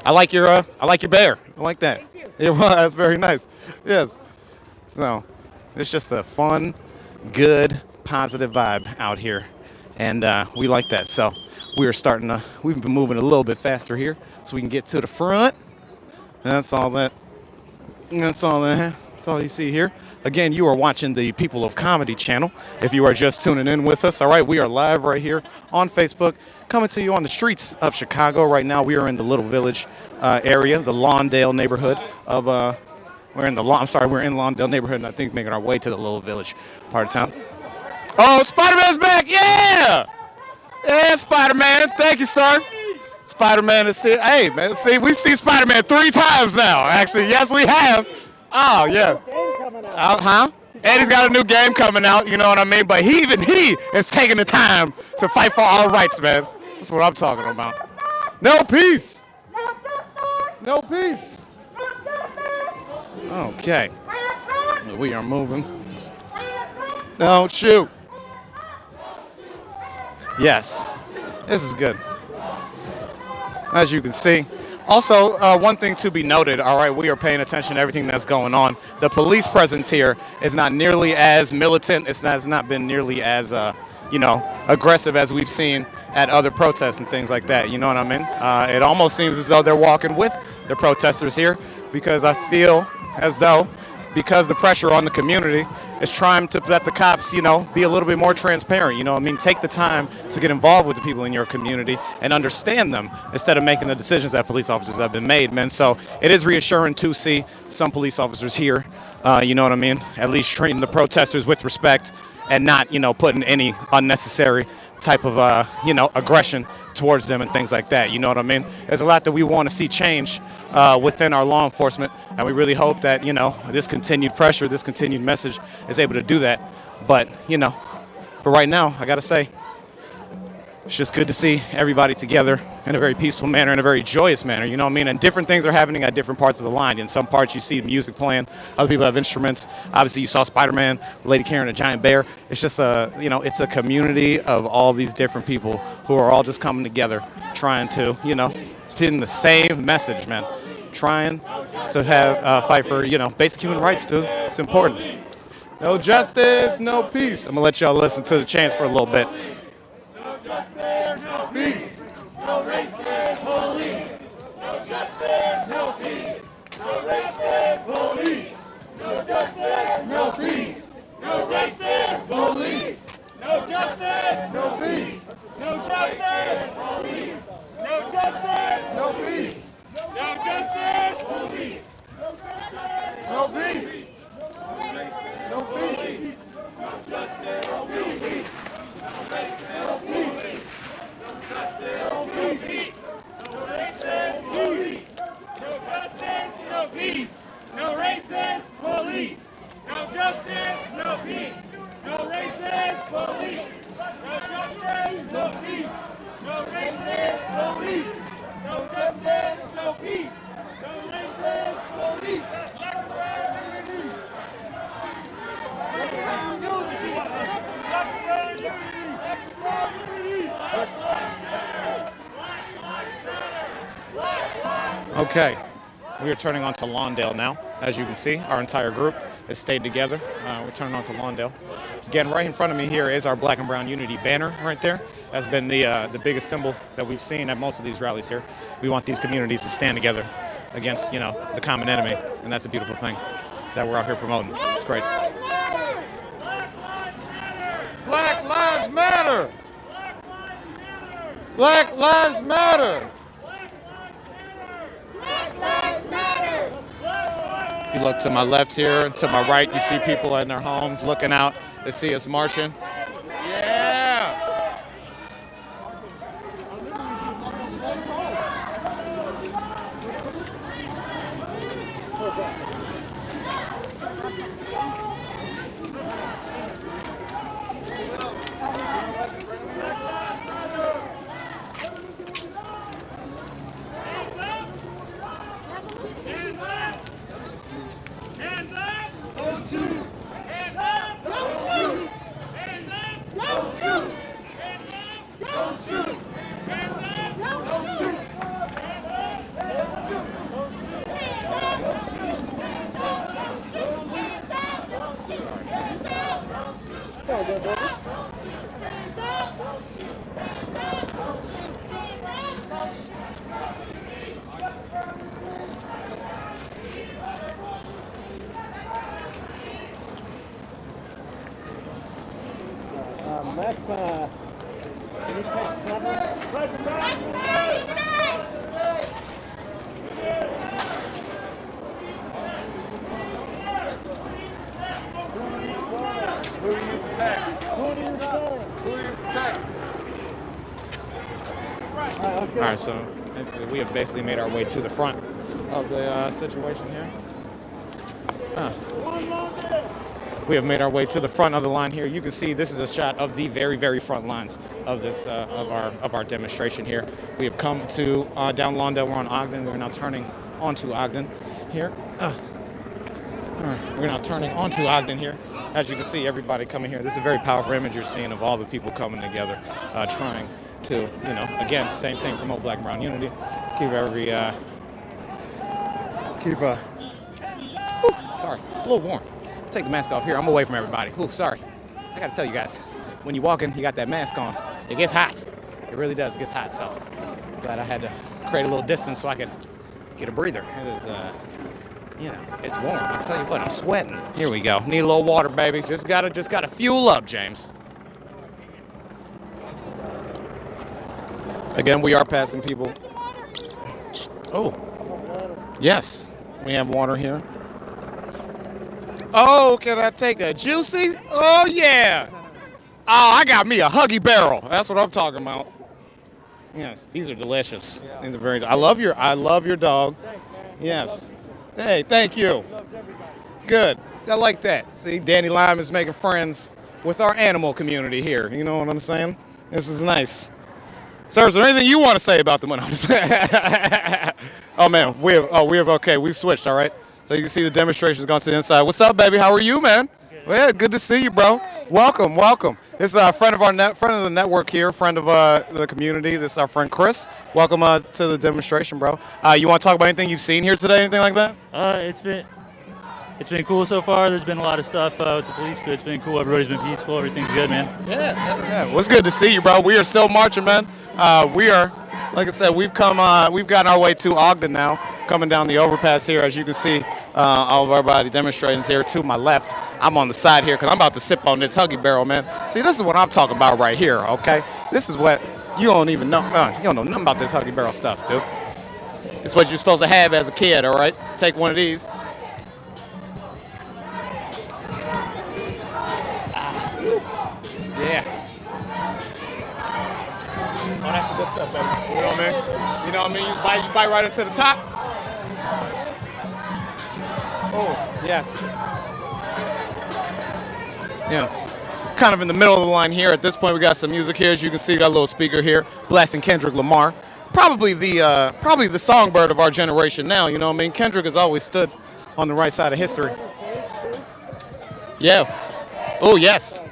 [SPEAKER 1] I like your bear. I like that. It was very nice. Yes. No, it's just a fun, good, positive vibe out here, and we like that. So we've been moving a little bit faster here so we can get to the front. And that's all you see here. Again, you are watching the People of Comedy channel. If you are just tuning in with us, all right, we are live right here on Facebook, coming to you on the streets of Chicago. Right now, we are in the Little Village area, the Lawndale neighborhood of, we're in Lawndale neighborhood, and I think making our way to the Little Village part of town. Oh, Spider-Man's back, yeah! Yeah, Spider-Man, thank you, sir. Spider-Man is here. Hey, man, see, we've seen Spider-Man 3 times now, actually. Yes, we have. Oh, yeah. And he's got a new game coming out, you know what I mean? But even he is taking the time to fight for our rights, man. That's what I'm talking about. No peace. No peace. Okay. We are moving. Don't shoot. Yes. This is good. As you can see. Also, one thing to be noted, all right, we are paying attention to everything that's going on. The police presence here is not nearly as militant. It's not been nearly as, aggressive as we've seen at other protests and things like that. You know what I mean? It almost seems as though they're walking with the protesters here, because I feel as though, because the pressure on the community is trying to let the cops, you know, be a little bit more transparent. You know what I mean? Take the time to get involved with the people in your community and understand them instead of making the decisions that police officers have been made, man. So it is reassuring to see some police officers here, you know what I mean? At least treating the protesters with respect and not, you know, putting any unnecessary type of, aggression towards them and things like that. You know what I mean? There's a lot that we want to see change within our law enforcement, and we really hope that, you know, this continued pressure, this continued message is able to do that. But, you know, for right now, I got to say, it's just good to see everybody together in a very peaceful manner, in a very joyous manner, you know what I mean? And different things are happening at different parts of the line. In some parts, you see music playing. Other people have instruments. Obviously, you saw Spider-Man, the lady carrying a giant bear. It's just it's a community of all these different people who are all just coming together, trying to, you know, spitting the same message, man. Trying to have fight for, you know, basic human rights, too. It's important. No justice, no peace. I'm going to let y'all listen to the chants for a little bit.
[SPEAKER 4] No justice, no peace. No racist police. No justice, no peace. No racist police. No justice, no peace. No racist police. No justice, no peace. No justice, police. No justice, no peace. No justice, police. No peace. No peace. No justice, no peace. No peace. No justice, no peace. No racist police. No justice, no peace. No racist police. No justice, no peace. No racist police. No justice, no peace. No racist police. No justice, no peace. No racist police.
[SPEAKER 1] Okay, we are turning on to Lawndale now. As you can see, our entire group has stayed together. We're turning on to Lawndale. Again, right in front of me here is our Black and Brown Unity banner right there. That's been the biggest symbol that we've seen at most of these rallies here. We want these communities to stand together against, the common enemy, and that's a beautiful thing that we're out here promoting. It's great.
[SPEAKER 4] Black Lives Matter! Black Lives Matter!
[SPEAKER 1] If you look to my left here, to my right, you see people in their homes looking out. They see us marching.
[SPEAKER 4] Yeah!
[SPEAKER 2] Can you text Trevor?
[SPEAKER 4] Who do you protect?
[SPEAKER 2] Who do you serve?
[SPEAKER 4] Who do you protect?
[SPEAKER 2] All right, let's go.
[SPEAKER 1] All right, so we have basically made our way to the front of the situation here. We have made our way to the front of the line here. You can see this is a shot of the very, very front lines of this of our demonstration here. We have come to down Lawndale. We're on Ogden. We're now turning onto Ogden here. All right, we're now turning onto Ogden here. As you can see, everybody coming here. This is a very powerful image you're seeing of all the people coming together, trying to, again, same thing, promote Black and Brown unity. Keep sorry, it's a little warm. Take the mask off here. I'm away from everybody. Ooh, sorry. I gotta tell you guys, when you walk in, you got that mask on. It gets hot. It really does. It gets hot. So glad I had to create a little distance so I could get a breather. It is, it's warm. I tell you what, I'm sweating. Here we go. Need a little water, baby. Just gotta fuel up, James. Again, we are passing people. Oh, yes, we have water here. Oh, can I take a juicy? Oh, yeah. Oh, I got me a Huggy Barrel. That's what I'm talking about. Yes, these are delicious. These are very. I love your dog. Yes. Hey, thank you. Good. I like that. See, Danny Lime is making friends with our animal community here. You know what I'm saying? This is nice. Sir, is there anything you want to say about the money? Oh man, we've switched. All right. So you can see the demonstration's gone to the inside. What's up, baby? How are you, man? Good. Well, yeah, good to see you, bro. Welcome. This is a friend of the network here, friend of the community. This is our friend Chris. Welcome to the demonstration, bro. You want to talk about anything you've seen here today? Anything like that?
[SPEAKER 9] It's been cool so far. There's been a lot of stuff with the police, but it's been cool. Everybody's been peaceful. Everything's good, man.
[SPEAKER 1] Yeah. Well, it's good to see you, bro. We are still marching, man. We are, like I said, we've gotten our way to Ogden now, coming down the overpass here. As you can see, all of everybody demonstrating here to my left. I'm on the side here because I'm about to sip on this Huggy Barrel, man. See, this is what I'm talking about right here, okay? This is what you don't even know. You don't know nothing about this Huggy Barrel stuff, dude. It's what you're supposed to have as a kid, all right? Take one of these. Yeah. Oh, that's the good stuff, baby. You know what I mean? You know what I mean? You bite right into the top. Oh, yes. Yes. Kind of in the middle of the line here. At this point, we got some music here. As you can see, we got a little speaker here, blasting Kendrick Lamar. Probably the songbird of our generation now. You know what I mean? Kendrick has always stood on the right side of history. Yeah. Oh, yes.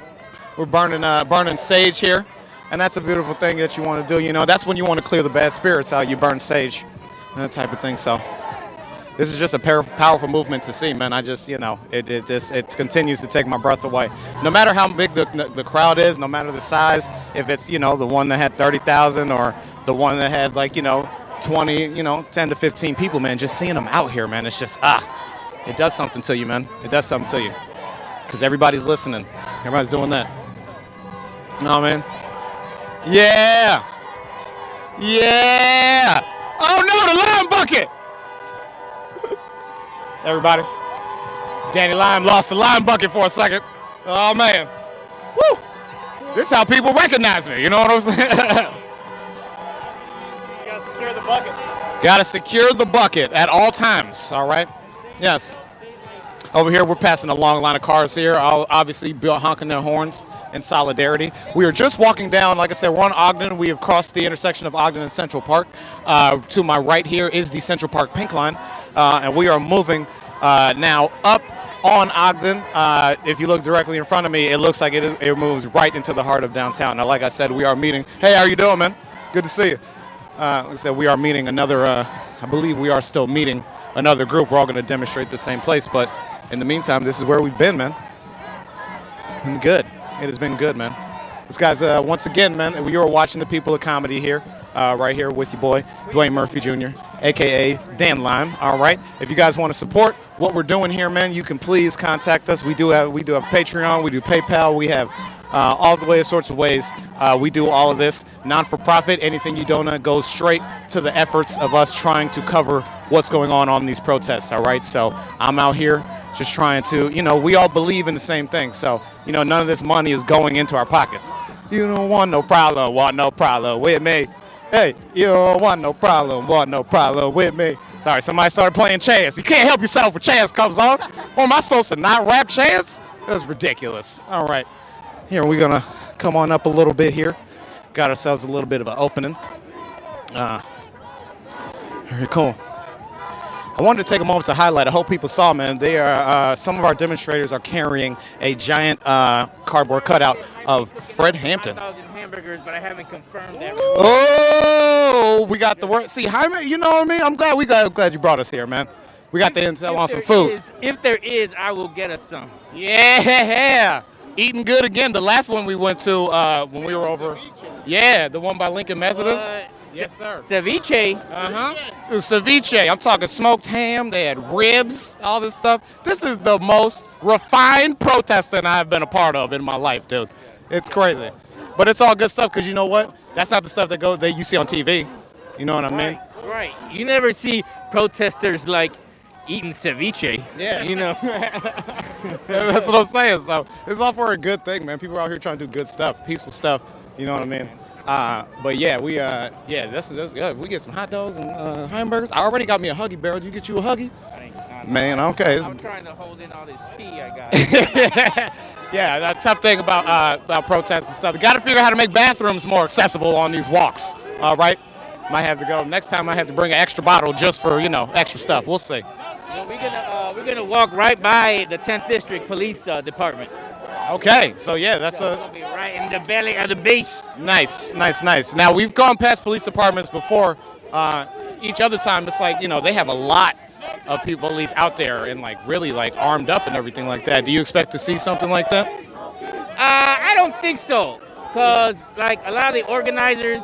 [SPEAKER 1] We're burning sage here, and that's a beautiful thing that you want to do. You know, that's when you want to clear the bad spirits out. You burn sage, and that type of thing. So, this is just a powerful movement to see, man. I just, you know, it continues to take my breath away. No matter how big the crowd is, no matter the size, if it's, you know, the one that had 30,000 or the one that had, like, you know, 20, you know, 10 to 15 people, man, just seeing them out here, man, it's just, it does something to you, man. It does something to you. Because everybody's listening. Everybody's doing that. You know what I mean? Yeah. Yeah. Oh, no, the lime bucket. Everybody. Danny Lime lost the lime bucket for a second. Oh, man. Woo. This is how people recognize me. You know what I'm saying? You got to secure the bucket. Got to secure the bucket at all times. All right? Yes. Over here, we're passing a long line of cars here, all obviously honking their horns in solidarity. We are just walking down, like I said, we're on Ogden. We have crossed the intersection of Ogden and Central Park. To my right here is the Central Park Pink Line, and we are moving now up on Ogden. If you look directly in front of me, it looks like it moves right into the heart of downtown. Now, like I said, we are meeting. Hey, how you doing, man? Good to see you. Like I said, we are meeting another, I believe we are still meeting another group. We're all going to demonstrate the same place, but in the meantime, this is where we've been, man. It's been good. It has been good, man. This guy's, once again, man, you are watching The People of Comedy here, right here with your boy, Dwayne Murphy Jr., a.k.a. Dan Lime, all right? If you guys want to support what we're doing here, man, you can please contact us. We do have Patreon, we do PayPal, we have all the sorts of ways. We do all of this non-for-profit. Anything you donate goes straight to the efforts of us trying to cover what's going on these protests, all right? So I'm out here just trying to, you know, we all believe in the same thing. So, you know, none of this money is going into our pockets. You don't want no problem with me. Hey, you don't want no problem with me. Sorry, somebody started playing Chance. You can't help yourself when Chance comes on. Or am I supposed to not rap Chance? That's ridiculous. All right. Here, we're going to come on up a little bit here. Got ourselves a little bit of an opening. Very cool. I wanted to take a moment to highlight. I hope people saw, man. They are some of our demonstrators are carrying a giant cardboard cutout of Fred Hampton.
[SPEAKER 8] 1,000 hamburgers, but I haven't confirmed that.
[SPEAKER 1] Oh, we got the word. See, Jaime, you know what I mean? I'm glad you brought us here, man. We got the intel on some food.
[SPEAKER 8] If there is, I will get us some.
[SPEAKER 1] Yeah. Eating good again. The last one we went to when we were over. Yeah, the one by Lincoln Methodist. Yes, sir.
[SPEAKER 8] Ceviche.
[SPEAKER 1] It was ceviche. I'm talking smoked ham. They had ribs, all this stuff. This is the most refined protesting I've been a part of in my life, dude. It's crazy. But it's all good stuff because you know what? That's not the stuff that you see on TV. You know what I mean?
[SPEAKER 8] Right. You never see protesters like eating ceviche.
[SPEAKER 1] Yeah.
[SPEAKER 8] You know.
[SPEAKER 1] That's what I'm saying. So it's all for a good thing, man. People are out here trying to do good stuff, peaceful stuff. You know what I mean? But yeah, this is good. We get some hot dogs and hamburgers. I already got me a Huggy Bear. Did you get you a Huggy? Man, okay.
[SPEAKER 8] I'm trying to hold in all this pee I got.
[SPEAKER 1] Yeah, that tough thing about protests and stuff. You got to figure out how to make bathrooms more accessible on these walks. All right, might have to go next time. I have to bring an extra bottle just for extra stuff. We'll see.
[SPEAKER 8] Well, we're gonna walk right by the 10th District Police Department.
[SPEAKER 1] Okay, so yeah, that's
[SPEAKER 8] We'll be right in the belly of the beast.
[SPEAKER 1] Nice. Now we've gone past police departments before. Each other time, it's like they have a lot of people at least out there and really armed up and everything like that. Do you expect to see something like that?
[SPEAKER 8] I don't think so, cause a lot of the organizers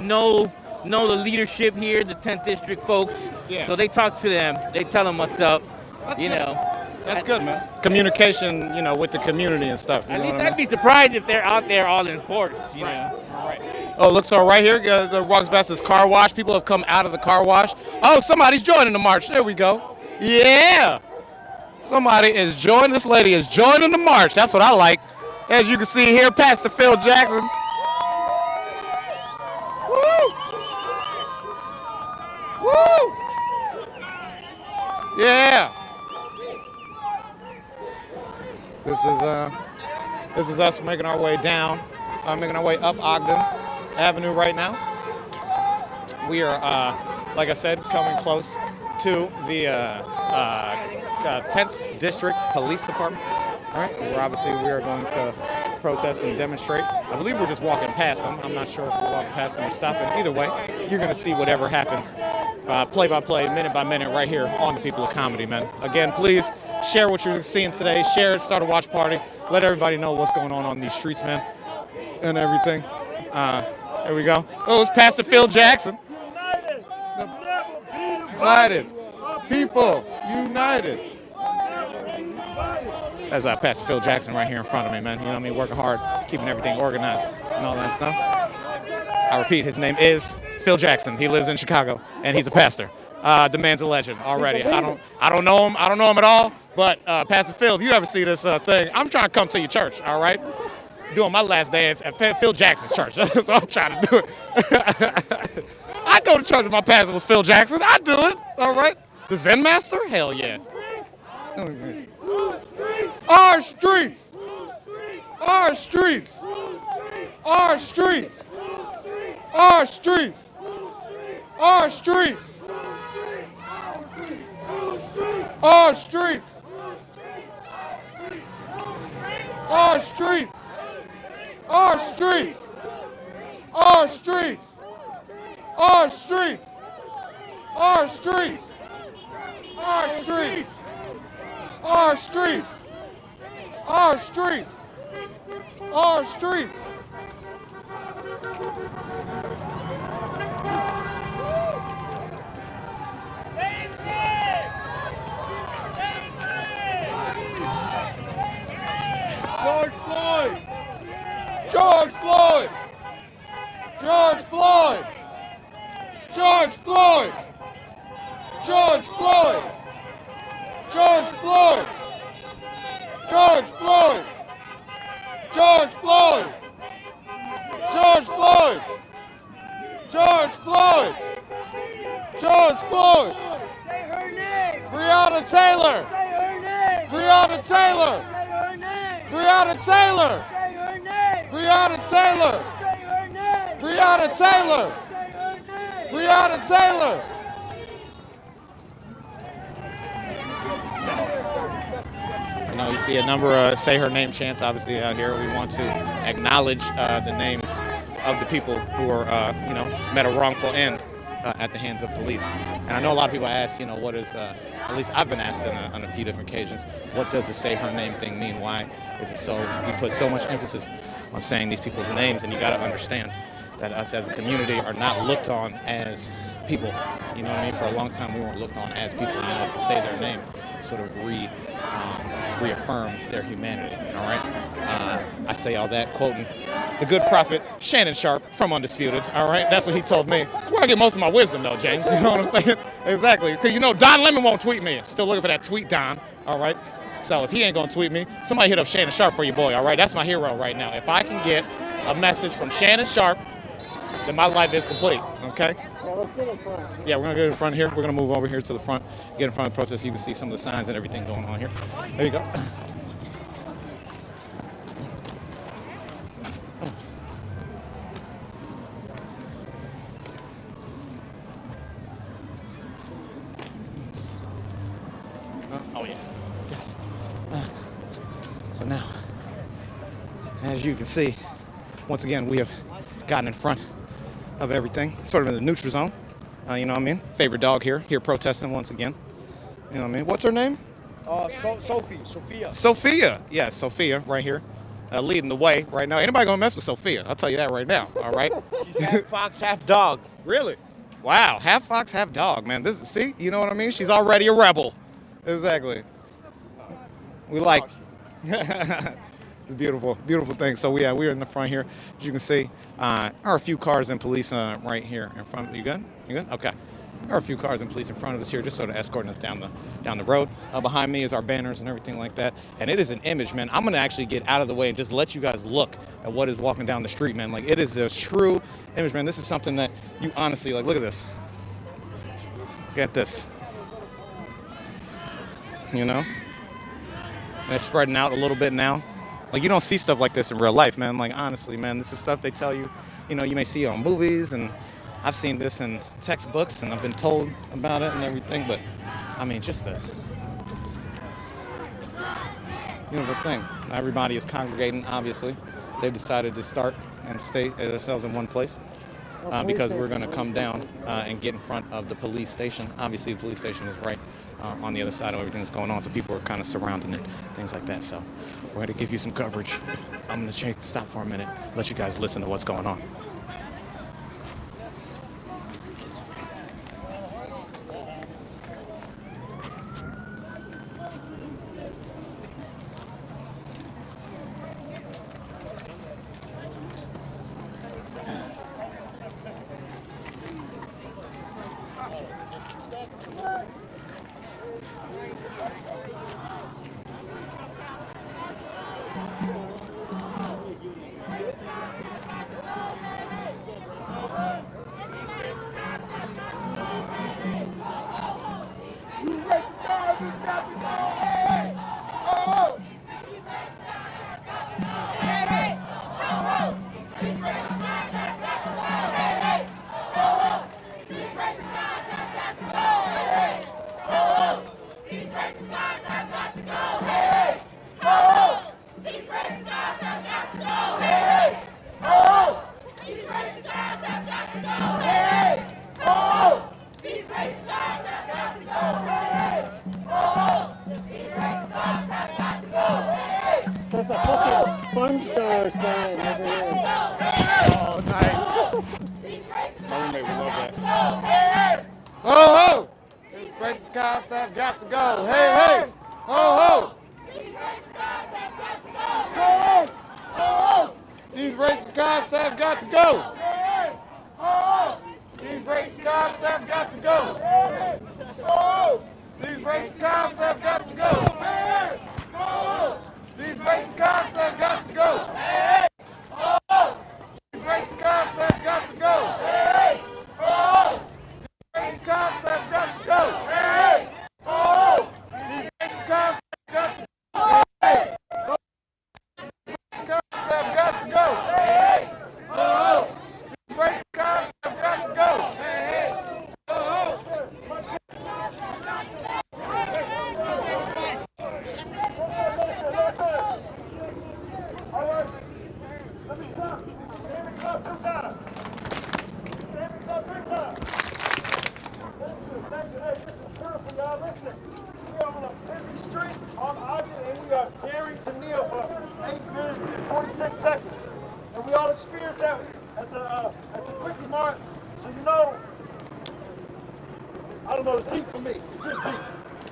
[SPEAKER 8] know the leadership here, the 10th District folks.
[SPEAKER 1] Yeah.
[SPEAKER 8] So they talk to them. They tell them what's up.
[SPEAKER 1] That's good. That's good, man. Communication, with the community and stuff.
[SPEAKER 8] At least I'd be surprised if they're out there all in force, you know.
[SPEAKER 1] Right. Oh, looks all right here. The walks past this car wash. People have come out of the car wash. Oh, somebody's joining the march. There we go. Yeah. Somebody is joining. This lady is joining the march. That's what I like. As you can see here, Pastor Phil Jackson. Woo! Woo! Yeah. This is us making our way down, making our way up Ogden Avenue right now. We are, like I said, coming close to the 10th District Police Department. All right, we are going to protest and demonstrate. I believe we're just walking past them. I'm not sure if we're walking past them or stopping. Either way, you're going to see whatever happens play by play, minute by minute, right here on the People of Comedy, man. Again, please share what you're seeing today. Share it, start a watch party. Let everybody know what's going on these streets, man, and everything. There we go. Oh, it's Pastor Phil Jackson. United. People united. That's Pastor Phil Jackson right here in front of me, man. You know what I mean? Working hard, keeping everything organized and all that stuff. I repeat, his name is Phil Jackson. He lives in Chicago, and he's a pastor. The man's a legend already. I don't know him. I don't know him at all. But Pastor Phil, if you ever see this thing, I'm trying to come to your church. All right, doing my last dance at Phil Jackson's church. That's what I'm trying to do it. I go to church if my pastor was Phil Jackson. I do it. All right. The Zen Master? Hell yeah. Our streets. Our streets. Our streets. Our streets. Our streets. Our streets. Our streets. Our streets. Our streets. Our streets. Our streets. Our streets. Our streets. Our streets. Our streets. George Floyd. George Floyd. George Floyd. George Floyd. George Floyd. George Floyd. George Floyd. George Floyd. George Floyd. George Floyd. George Floyd.
[SPEAKER 10] Say her name.
[SPEAKER 1] Breonna Taylor.
[SPEAKER 10] Say her name.
[SPEAKER 1] Breonna Taylor.
[SPEAKER 10] Say her name.
[SPEAKER 1] Breonna Taylor.
[SPEAKER 10] Say her name.
[SPEAKER 1] Breonna Taylor.
[SPEAKER 10] Say her name.
[SPEAKER 1] Breonna Taylor.
[SPEAKER 10] Say her name.
[SPEAKER 1] Breonna Taylor. You know, you see a number of say her name chants obviously out here. We want to acknowledge the names of the people who are, met a wrongful end at the hands of police. And I know a lot of people ask, what is, at least I've been asked on a few different occasions, what does the say her name thing mean? Why is it so, we put so much emphasis on saying these people's names? And you got to understand that us as a community are not looked on as people. You know what I mean? For a long time, we weren't looked on as people. To say their name sort of reaffirms their humanity, all right? I say all that quoting the good prophet Shannon Sharp from Undisputed, all right? That's what he told me. That's where I get most of my wisdom, though, James. You know what I'm saying? Exactly. Because, Don Lemon won't tweet me. Still looking for that tweet, Don, all right? So if he ain't going to tweet me, somebody hit up Shannon Sharp for your boy, all right? That's my hero right now. If I can get a message from Shannon Sharp, then my life is complete, okay?
[SPEAKER 2] Yeah, let's get in front.
[SPEAKER 1] Yeah, we're going to get in front here. We're going to move over here to the front, get in front of the protest. You can see some of the signs and everything going on here. There you go. Oh, yeah. So now, as you can see, once again, we have gotten in front of everything, sort of in the neutral zone. You know what I mean? Favorite dog here protesting once again. You know what I mean? What's her name?
[SPEAKER 11] Sophia.
[SPEAKER 1] Sophia. Yeah, Sophia right here. Leading the way right now. Anybody gonna mess with Sophia? I'll tell you that right now, all right?
[SPEAKER 11] She's half fox, half dog.
[SPEAKER 1] Really? Wow, half fox, half dog, man. See, you know what I mean? She's already a rebel. Exactly. We like. It's a beautiful, beautiful thing. So we're in the front here. As you can see, there are a few cars and police right here in front. You good? You good? Okay. There are a few cars and police in front of us here, just sort of escorting us down the road. Behind me is our banners and everything like that. And it is an image, man. I'm gonna actually get out of the way and just let you guys look at what is walking down the street, man. Like, it is a true image, man. This is something that you honestly, like, look at this. Look at this. You know? And it's spreading out a little bit now. Like, you don't see stuff like this in real life, man. Like, honestly, man, this is stuff they tell you, you may see it on movies, and I've seen this in textbooks, and I've been told about it and everything, but, I mean, just a beautiful thing. Everybody is congregating, obviously. They've decided to start and stay themselves in one place. because we're going to come down and get in front of the police station. Obviously, the police station is right on the other side of everything that's going on, so people are kind of surrounding it, things like that. So we're going to give you some coverage. I'm going to stop for a minute, let you guys listen to what's going on.
[SPEAKER 2] There's a fucking sponge jar sign over here.
[SPEAKER 1] Oh, nice. My roommate would love that.
[SPEAKER 4] Ho ho! These racist cops have got to go. Hey, hey! Ho ho! These racist cops have got to go. These racist cops have got to go. These racist cops have got to go. These racist cops have got to go. These racist cops have got to go. These cops have got to go. These racist cops have got to go. These cops have got to go. These racist cops have got to go. And we all experienced that at the Quickie Mart. So you know, I don't know, it's deep for me. It's just deep.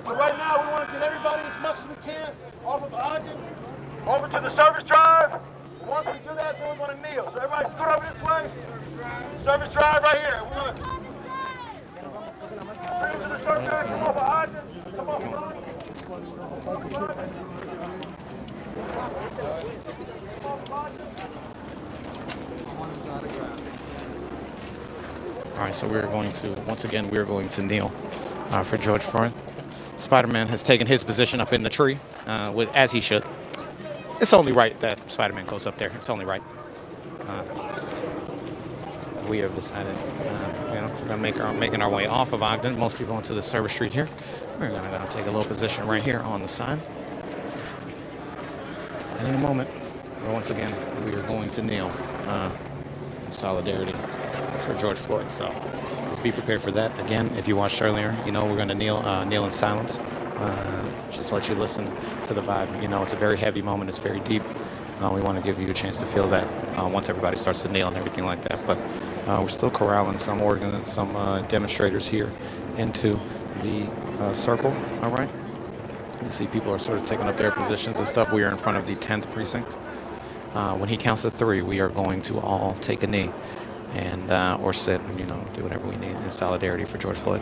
[SPEAKER 4] So right now we want to get everybody as much as we can off of Ogden over to the service drive. Once we do that, then we're going to kneel. So everybody scoot over this way. Service drive right here. We're going to bring it to the service drive. Come off of Ogden. Come off of Ogden.
[SPEAKER 1] All right, so once again, we're going to kneel for George Floyd. Spider-Man has taken his position up in the tree, as he should. It's only right that Spider-Man goes up there. It's only right. We have decided, we're going to making our way off of Ogden. Most people into the service street here. We're going to take a little position right here on the side. And in a moment, once again, we are going to kneel in solidarity for George Floyd. So let's be prepared for that. Again, if you watched earlier, you know we're going to kneel in silence. Just let you listen to the vibe. You know, it's a very heavy moment. It's very deep. We want to give you a chance to feel that once everybody starts to kneel and everything like that. But we're still corralling some demonstrators here into the circle. All right. You see people are sort of taking up their positions and stuff. We are in front of the 10th precinct. When he counts to 3, we are going to all take a knee and or sit and, do whatever we need in solidarity for George Floyd.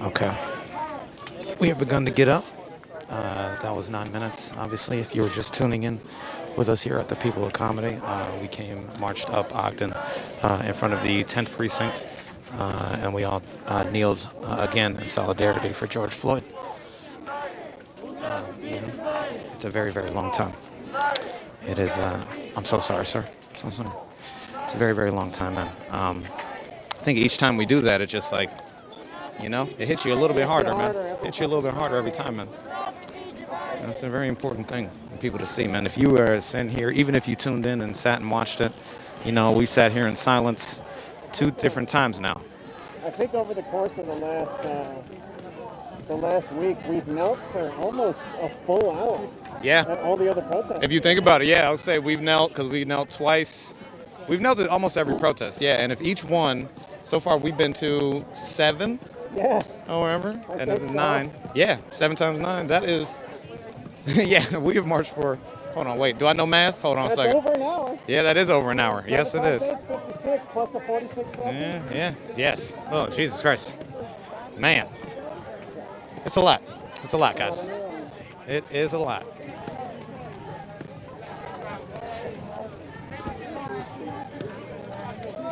[SPEAKER 6] Okay. We have begun to get up. That was 9 minutes. Obviously, if you were just tuning in with us here at the People of Comedy, we marched up Ogden in front of the 10th precinct, and we all kneeled again in solidarity for George Floyd. It's a very, very long time. It is, I'm so sorry, sir. So sorry. It's a very, very long time, man. I think each time we do that, it's just like, it hits you a little bit harder, man. It hits you a little bit harder every time, man. That's a very important thing for people to see, man. If you were sitting here, even if you tuned in and sat and watched it, we sat here in silence 2 different times now.
[SPEAKER 2] I think over the course of the last week, we've knelt for almost a full hour.
[SPEAKER 6] Yeah.
[SPEAKER 2] At all the other protests.
[SPEAKER 6] If you think about it, yeah, I would say we've knelt because we knelt twice. We've knelt at almost every protest, yeah. And if each one, so far we've been to 7.
[SPEAKER 2] Yeah.
[SPEAKER 6] Oh, remember? And it was
[SPEAKER 2] so.
[SPEAKER 6] 9. Yeah, 7 times 9. That is, yeah, we have marched for, hold on, wait, do I know math? Hold on a second.
[SPEAKER 2] That's over an hour.
[SPEAKER 6] Yeah, that is over an hour. Yes, it is.
[SPEAKER 2] 56 plus the 46 seconds.
[SPEAKER 6] Yeah, yes. Oh, Jesus Christ. Man. It's a lot. It's a lot, guys. It is a lot.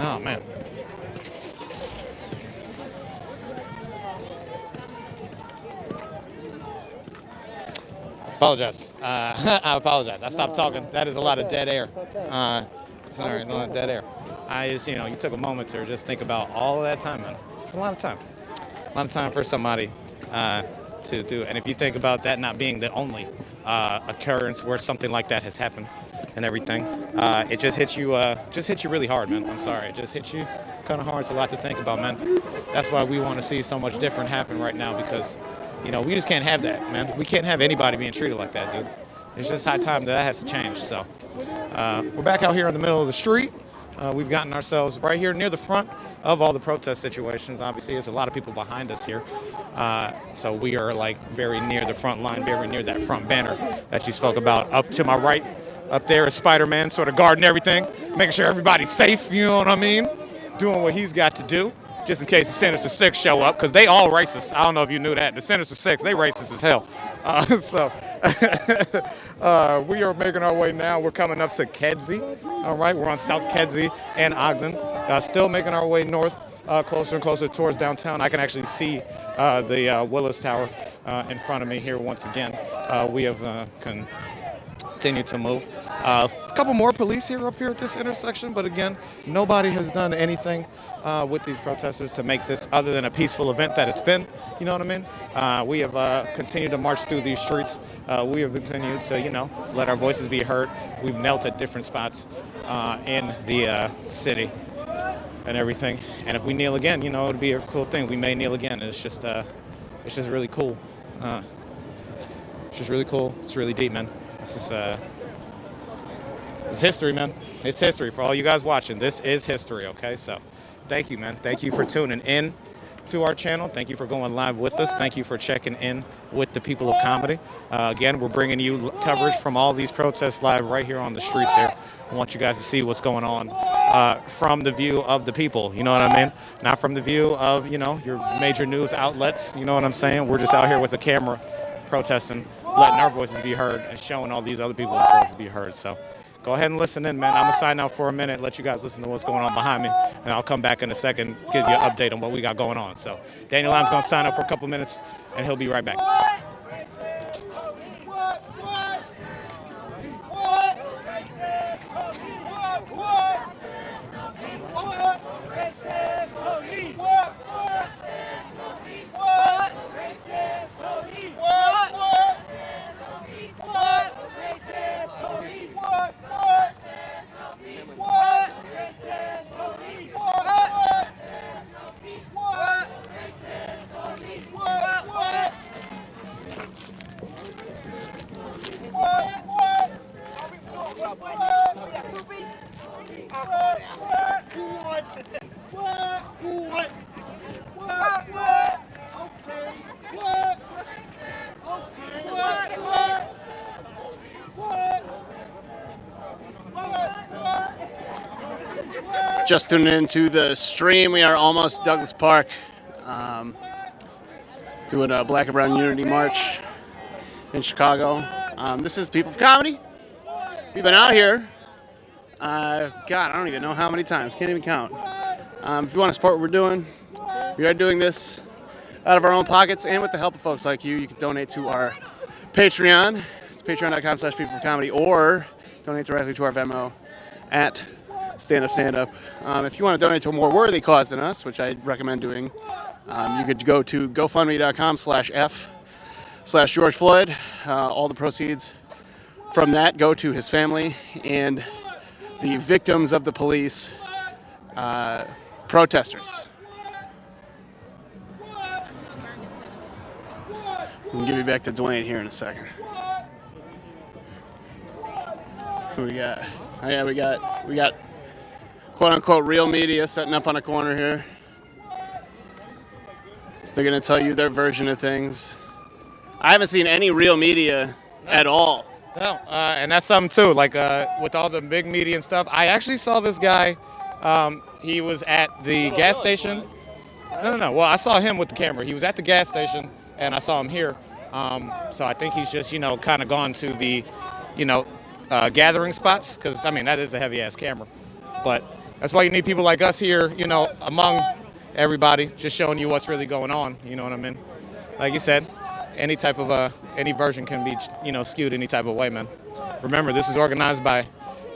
[SPEAKER 6] Oh, man. Apologize. I apologize. I stopped talking. That is a lot of dead air. Sorry, a lot of dead air. I just, you took a moment to just think about all of that time, man. It's a lot of time. A lot of time for somebody to do. And if you think about that not being the only occurrence where something like that has happened and everything, it just hits you really hard, man. I'm sorry. It just hits you kind of hard. It's a lot to think about, man. That's why we want to see so much different happen right now because, we just can't have that, man. We can't have anybody being treated like that, dude. It's just high time that has to change. So we're back out here in the middle of the street. We've gotten ourselves right here near the front of all the protest situations. Obviously, there's a lot of people behind us here. So we are very near the front line, very near that front banner that you spoke about. Up to my right, up there is Spider-Man sort of guarding everything, making sure everybody's safe, you know what I mean? Doing what he's got to do, just in case the Sinister Six show up, because they all racist. I don't know if you knew that. The Sinister Six, they racist as hell. We are making our way now. We're coming up to Kedzie. All right, we're on South Kedzie and Ogden. Still making our way north, closer and closer towards downtown. I can actually see the Willis Tower in front of me here once again. We have continued to move. A couple more police here up here at this intersection, but again, nobody has done anything with these protesters to make this other than a peaceful event that it's been. You know what I mean? We have continued to march through these streets. We have continued to, let our voices be heard. We've knelt at different spots in the city and everything. And if we kneel again, it'll be a cool thing. We may kneel again. It's just really cool. It's just really cool. It's really deep, man. This is history, man. It's history for all you guys watching. This is history, okay? So thank you, man. Thank you for tuning in to our channel. Thank you for going live with us. Thank you for checking in with the People of Comedy. Again, we're bringing you coverage from all these protests live right here on the streets here. I want you guys to see what's going on from the view of the people. You know what I mean? Not from the view of, your major news outlets. You know what I'm saying? We're just out here with a camera protesting, letting our voices be heard and showing all these other people's voices be heard. So go ahead and listen in, man. I'm going to sign out for a minute, let you guys listen to what's going on behind me, and I'll come back in a second, give you an update on what we got going on. So Daniel Lam's going to sign up for a couple minutes, and he'll be right back.
[SPEAKER 12] Just tuning into the stream. We are almost Douglas Park. doing a Black and Brown Unity March in Chicago. This is People of Comedy. We've been out here, God, I don't even know how many times, can't even count. If you want to support what we're doing, we are doing this out of our own pockets and with the help of folks like you. You can donate to our Patreon. It's patreon.com/peopleofcomedy, or donate directly to our Venmo at StandUp. If you want to donate to a more worthy cause than us, which I recommend doing, you could go to gofundme.com/F/George Floyd. All the proceeds from that go to his family and the victims of the police protesters. I'll give you back to Dwayne here in a second. Who we got? Oh yeah, we got quote unquote real media setting up on a corner here. They're gonna tell you their version of things. I haven't seen any real media at all.
[SPEAKER 1] No, and that's something too. Like with all the big media and stuff, I actually saw this guy. He was at the gas station. No. Well, I saw him with the camera. He was at the gas station, and I saw him here. So I think he's just, kind of gone to the, gathering spots, because I mean that is a heavy ass camera. But that's why you need people like us here, among everybody, just showing you what's really going on. You know what I mean? Like you said, any type of any version can be, skewed any type of way, man. Remember, this is organized by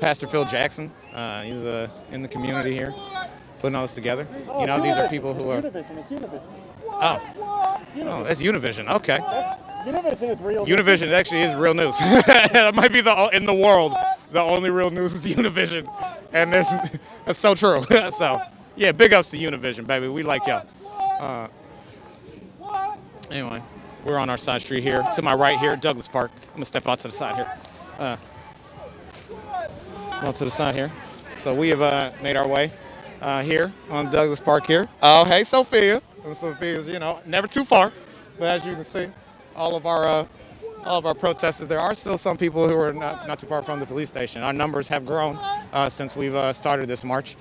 [SPEAKER 1] Pastor Phil Jackson. He's in the community here, putting all this together. These are people who are.
[SPEAKER 2] It's Univision.
[SPEAKER 1] Oh, that's Univision. Okay.
[SPEAKER 2] Univision is real.
[SPEAKER 1] Univision actually is real news. It might be in the world the only real news is Univision, and that's so true. So yeah, big ups to Univision, baby. We like y'all. Anyway, we're on our side street here. To my right here, Douglas Park. I'm gonna step out to the side here. Out to the side here. So we have made our way here on Douglas Park here. Oh, hey, Sophia. And Sophia's, never too far. But as you can see, all of our protesters, there are still some people who are not too far from the police station. Our numbers have grown since we've started this march.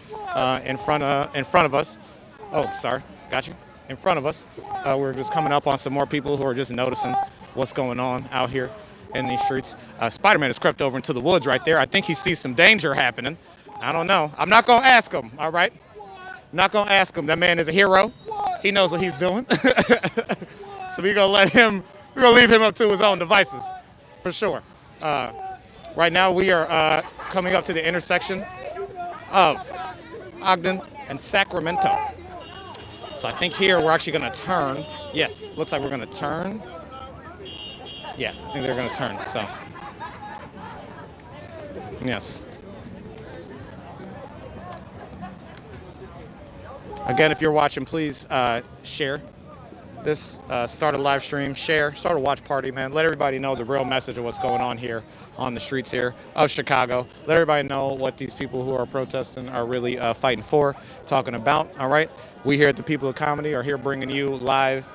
[SPEAKER 1] In front of us. Oh, sorry. Got you. In front of us, we're just coming up on some more people who are just noticing what's going on out here in these streets. Spider-Man has crept over into the woods right there. I think he sees some danger happening. I don't know. I'm not going to ask him, all right? I'm not going to ask him. That man is a hero. He knows what he's doing. So we're going to leave him up to his own devices, for sure. Right now we are coming up to the intersection of Ogden and Sacramento. So I think here we're actually going to turn. Yes, looks like we're going to turn. Yeah, I think they're going to turn, so. Yes. Again, if you're watching, please share this, start a live stream, share, start a watch party, man. Let everybody know the real message of what's going on here on the streets here of Chicago. Let everybody know what these people who are protesting are really fighting for, talking about, all right? We here at the People of Comedy are here bringing you live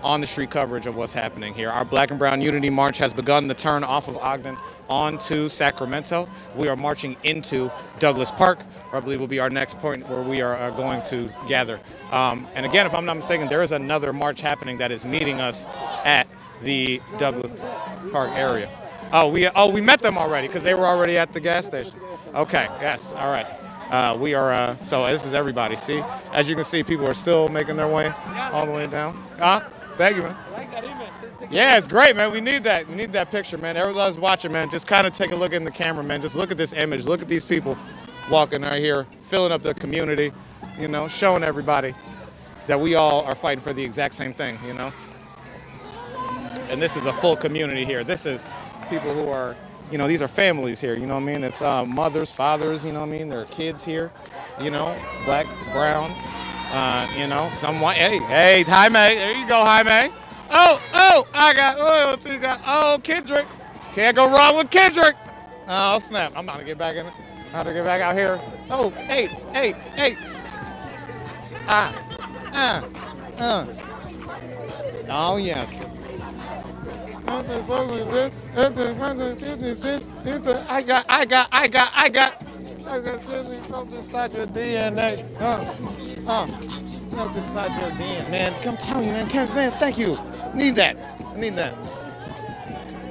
[SPEAKER 1] on the street coverage of what's happening here. Our Black and Brown Unity March has begun to turn off of Ogden onto Sacramento. We are marching into Douglas Park, where I believe will be our next point where we are going to gather. And again, if I'm not mistaken, there is another march happening that is meeting us at the Douglas Park area. We met them already because they were already at the gas station. Okay, yes, all right. We are, so this is everybody. See, as you can see, people are still making their way all the way down. Thank you, man. Yeah, it's great, man. We need that. We need that picture, man. Everyone's watching, man. Just kind of take a look in the camera, man. Just look at this image. Look at these people walking right here, filling up the community, showing everybody that we all are fighting for the exact same thing, And this is a full community here. This is people who are, these are families here, you know what I mean? It's mothers, fathers, you know what I mean? There are kids here, black, brown, some white. Hey, Jaime, there you go, Jaime. Kendrick. Can't go wrong with Kendrick. Oh, snap. I'm about to get back in it. I'm about to get back out here. Oh, hey. Oh, yes. I got. Felt inside your DNA. Felt inside your DNA. Man, I'm telling you, man, thank you. Need that. I need that.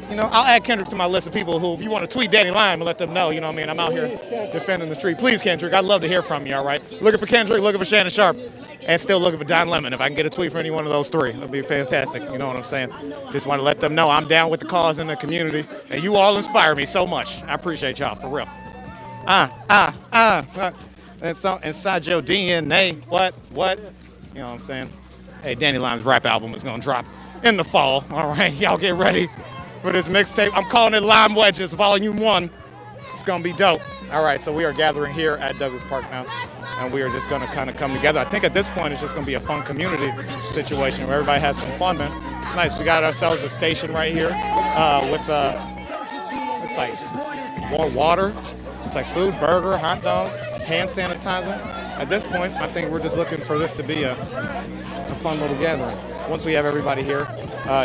[SPEAKER 1] You know, I'll add Kendrick to my list of people who, if you want to tweet Danny Lime and let them know, you know what I mean, I'm out here defending the street. Please, Kendrick, I'd love to hear from you, all right? Looking for Kendrick, looking for Shannon Sharp, and still looking for Don Lemon. If I can get a tweet for any one of those three, that'd be fantastic. You know what I'm saying? Just want to let them know I'm down with the cause in the community, and you all inspire me so much. I appreciate y'all, for real. And so inside your DNA, what? You know what I'm saying? Hey, Danny Lime's rap album is gonna drop in the fall. All right, y'all get ready for this mixtape. I'm calling it Lime Wedges, Volume 1. It's gonna be dope. All right, so we are gathering here at Douglas Park now, and we are just gonna kind of come together. I think at this point it's just gonna be a fun community situation where everybody has some fun, man. It's nice. We got ourselves a station right here with looks like more water. It's like food, burger, hot dogs, hand sanitizer. At this point, I think we're just looking for this to be a fun little gathering. Once we have everybody here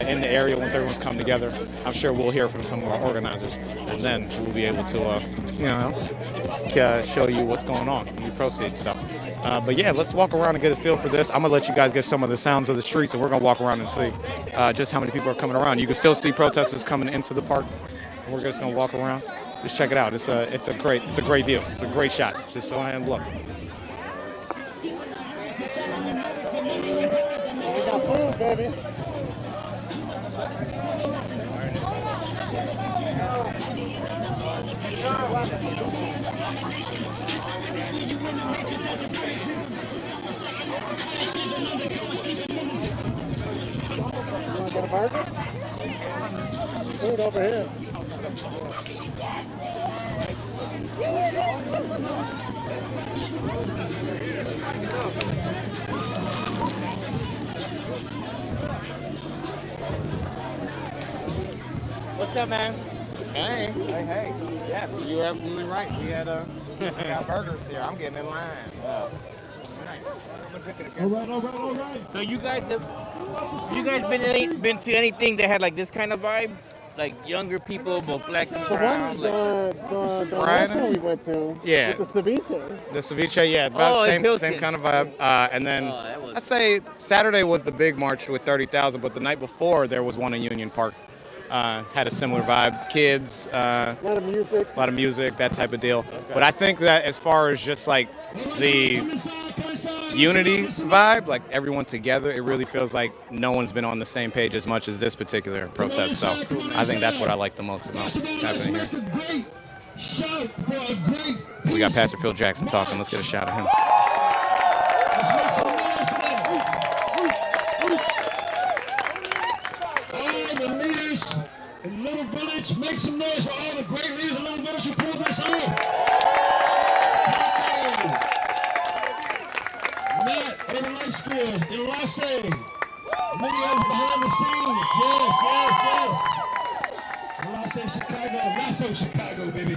[SPEAKER 1] in the area, once everyone's come together, I'm sure we'll hear from some of our organizers, and then we'll be able to, show you what's going on when we proceed. So, but yeah, let's walk around and get a feel for this. I'm gonna let you guys get some of the sounds of the streets, and we're gonna walk around and see just how many people are coming around. You can still see protesters coming into the park. We're just gonna walk around. Just check it out. It's a great view. It's a great shot. Just go ahead and look.
[SPEAKER 2] We got food, baby. You want to get a burger? Food over here.
[SPEAKER 8] What's up, man?
[SPEAKER 1] Hey. Yeah, you're absolutely right. We got burgers here. I'm getting in line.
[SPEAKER 3] All right.
[SPEAKER 8] So you guys been to anything that had like this kind of vibe? Like younger people, both black and
[SPEAKER 2] The
[SPEAKER 8] brown?
[SPEAKER 2] ones,
[SPEAKER 8] Like,
[SPEAKER 2] the restaurant we went to.
[SPEAKER 1] Yeah.
[SPEAKER 2] With the ceviche.
[SPEAKER 1] The ceviche, yeah, about
[SPEAKER 8] in
[SPEAKER 1] same
[SPEAKER 8] Pilsen.
[SPEAKER 1] kind of vibe. And then
[SPEAKER 8] that was-
[SPEAKER 1] I'd say Saturday was the big march with 30,000, but the night before there was one in Union Park. Had a similar vibe. Kids,
[SPEAKER 2] A lot of music.
[SPEAKER 1] that type of deal. But I think that as far as just like the unity vibe, like everyone together, it really feels like no one's been on the same page as much as this particular protest. So I think that's what I like the most about what's happening here. We got Pastor Phil Jackson talking. Let's get a shot of him.
[SPEAKER 3] All the leaders in Little Village, make some noise for all the great leaders in Little Village who pulled this off. Matt, Urban Life Skills, Enlace, videos behind the scenes. Yes. Enlace Chicago, Lasso Chicago, baby.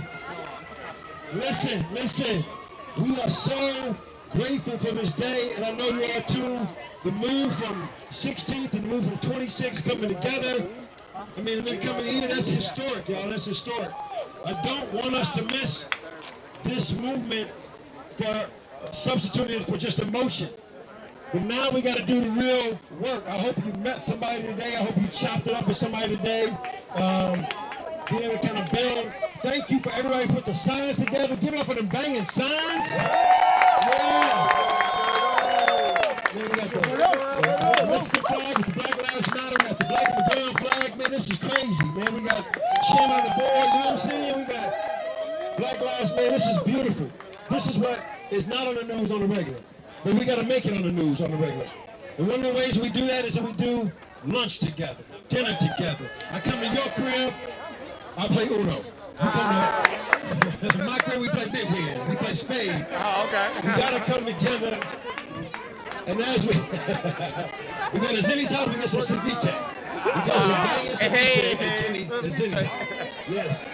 [SPEAKER 3] Listen. We are so grateful for this day, and I know you are too. The move from 16th and the move from 26th coming together. I mean, they're coming in, that's historic, y'all. That's historic. I don't want us to miss this movement for substituting it for just emotion. But now we got to do the real work. I hope you met somebody today. I hope you chopped it up with somebody today. Being able to kind of build. Thank you for everybody who put the signs together. Give it up for them banging signs. Yeah. We got the Mexican flag with the Black Lives Matter. We got the black and the brown flag. Man, this is crazy, man. We got chairman of the board. You know what I'm saying? We got Black Lives, man. This is beautiful. This is what is not on the news on the regular. But we got to make it on the news on the regular. And one of the ways we do that is that we do lunch together, dinner together. I come to your crib, I play Uno. You come to my crib, we play big wheel. We play spade.
[SPEAKER 1] Oh, okay.
[SPEAKER 3] We got to come together. And as we go to Zinni's house, we get some ceviche. We got some banging ceviche at Zinni's house. Yes.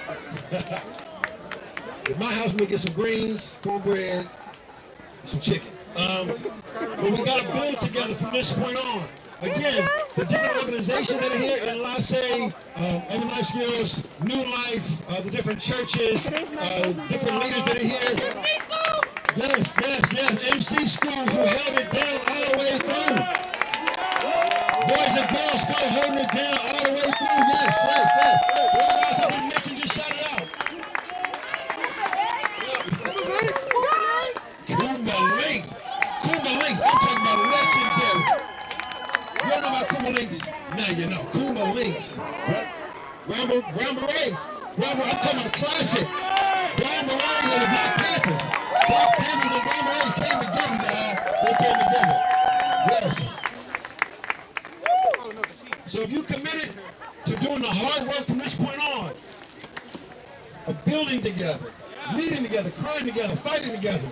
[SPEAKER 3] At my house, we get some greens, cornbread, some chicken. But we got to build together from this point on. again, the different organizations that are here, NLASE, Every Life Skills, New Life, the different churches, different leaders that are here. Yes, MC School who held it down all the way through. Boys and Girls Club holding it down all the way through. Yes. Whoever else I didn't mention, just shout it out. Kuma Links. I'm talking about legendary. You don't know about Kuma Links? Now you know. Kuma Links. Ramble. I'm talking about classic. Brown Berets and the Black Panthers. Black Panthers and Brown Berets came together, y'all. They came together. Yes. So if you committed to doing the hard work from this point on, of building together, meeting together, crying together, fighting together,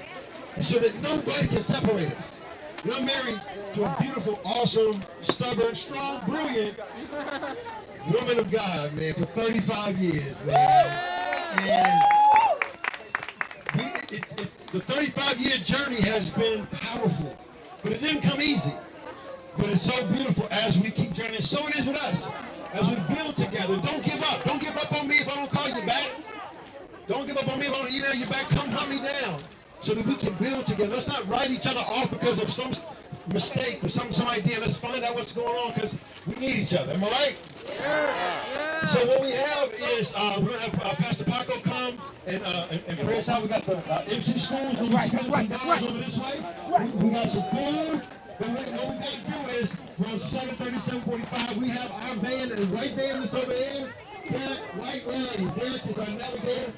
[SPEAKER 3] so that nobody can separate us. And I'm married to a beautiful, awesome, stubborn, strong, brilliant woman of God, man, for 35 years, man. And the 35-year journey has been powerful, but it didn't come easy. But it's so beautiful as we keep journeying. So it is with us. As we build together, don't give up. Don't give up on me if I don't call you back. Don't give up on me if I don't email you back. Come hunt me down so that we can build together. Let's not write each other off because of some mistake or some idea. Let's find out what's going on because we need each other. Am I right? Yeah. So what we have is we're going to have Pastor Paco come and pray us out. We got the MC Schools who are spending some dollars over this way. We got some food. But what we got to do is around 7:30, 7:45, we have our band, the right band that's over here. Derek, White Rally. Derek is our navigator.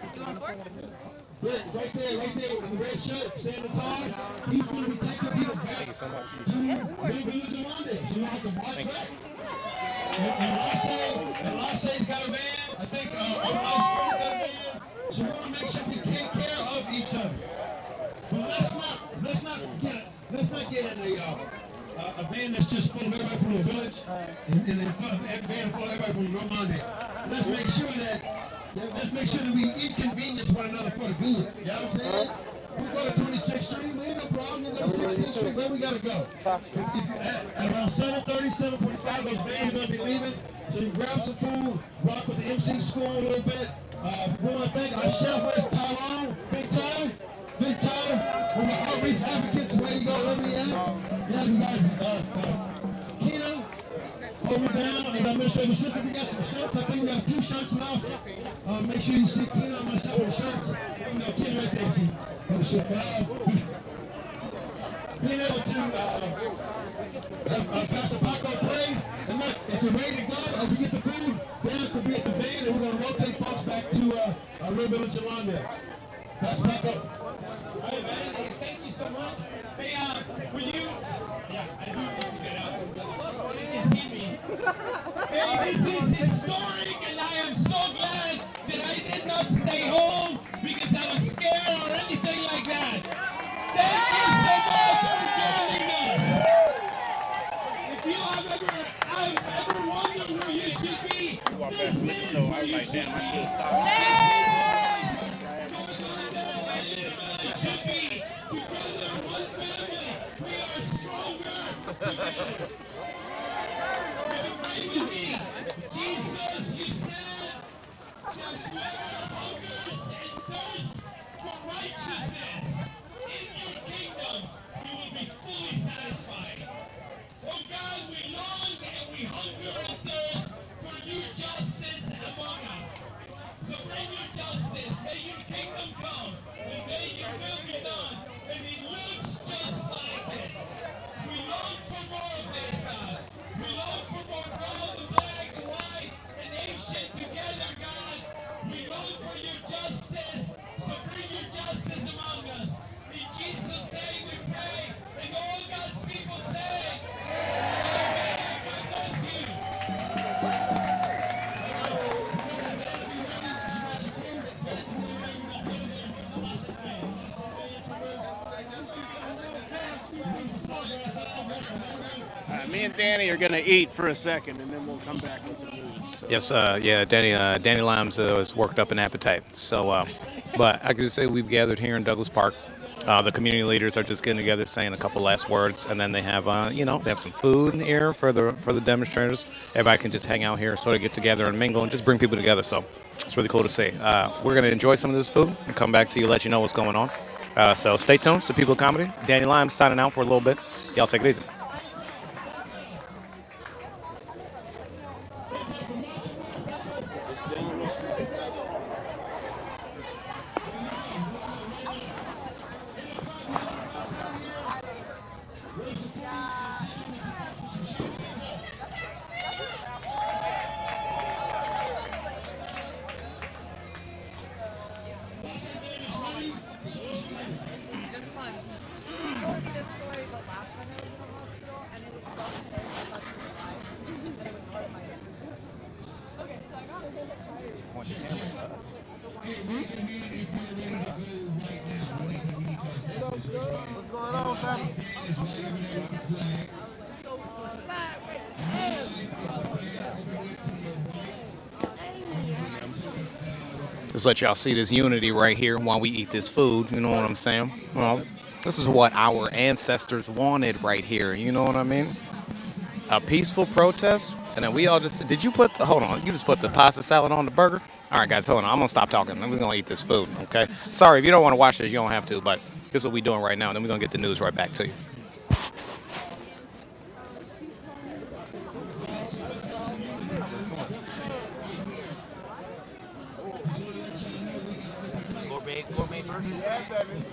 [SPEAKER 3] Derek, right there in the red shirt, Santa Todd. He's going to be taking people back to New Village and London. So you have to watch that. And Lase's got a band. I think Otherwise Sports got a band. So we want to make sure we take care of each other. But let's not get in a band that's just full of everybody from the village and then a band full of everybody from Romandale. Let's make sure that we inconvenience one another for the good. You know what I'm saying? We go to 26th Street, we ain't no problem. We go to 16th Street, where we gotta go? At around 7:30, 7:45, those bands are gonna be leaving. So you grab some food, rock with the MC School a little bit. We want to thank our chef, where's Tyrone? Big time. From the Outreach Advocates, where you go, where we at? Yeah, we got Keno over down. As I mentioned, we got some shirts. I think we got a few shirts left. Make sure you see Keno and myself with the shirts. We got Keno right there. Being able to have Pastor Paco play, and look, if you're ready to go, if we get the food, then could be at the band, and we're going to rotate folks back to our Red Village in Lawndale. Pastor Paco.
[SPEAKER 13] Hey, man, thank you so much. Hey, will you? Yeah, I do need to get out. You can see me. Hey, this is historic, and I am so glad that I did not stay home because I was scared or anything like that. Thank you so much for joining us. If you have ever wondered where you should be, this is where you should be. Should be together, one family. We are stronger. Pray with me. Jesus, you said that whoever hungers and thirsts for righteousness in your kingdom, you will be fully satisfied. Oh God, we long and we hunger and thirst for your justice among us. So bring your justice, may your kingdom come, and may your will be done. And it looks just like this. We long for more of this, God. We long for more gold and black and white and Asian together, God. We long for your justice. So bring your justice among us. In Jesus' name we pray. And all God's people say, Amen. God bless you.
[SPEAKER 12] Me and Danny are gonna eat for a second, and then we'll come back with some news. So.
[SPEAKER 6] Yes, yeah, Danny Limes has worked up an appetite. So, but I could say we've gathered here in Douglas Park. The community leaders are just getting together, saying a couple last words, and then they have, they have some food in here for the demonstrators. Everybody can just hang out here, sort of get together and mingle, and just bring people together. So it's really cool to see. We're gonna enjoy some of this food and come back to you, let you know what's going on. So stay tuned. It's the People of Comedy. Danny Limes signing out for a little bit. Y'all take it easy. Just let y'all see this unity right here while we eat this food. You know what I'm saying? Well, this is what our ancestors wanted right here. You know what I mean? A peaceful protest. And then we all just, did you put hold on, you just put the pasta salad on the burger? All right, guys, hold on. I'm going to stop talking. We're going to eat this food, okay? Sorry, if you don't want to watch this, you don't have to, but this is what we're doing right now. And then we're going to get the news right back to you.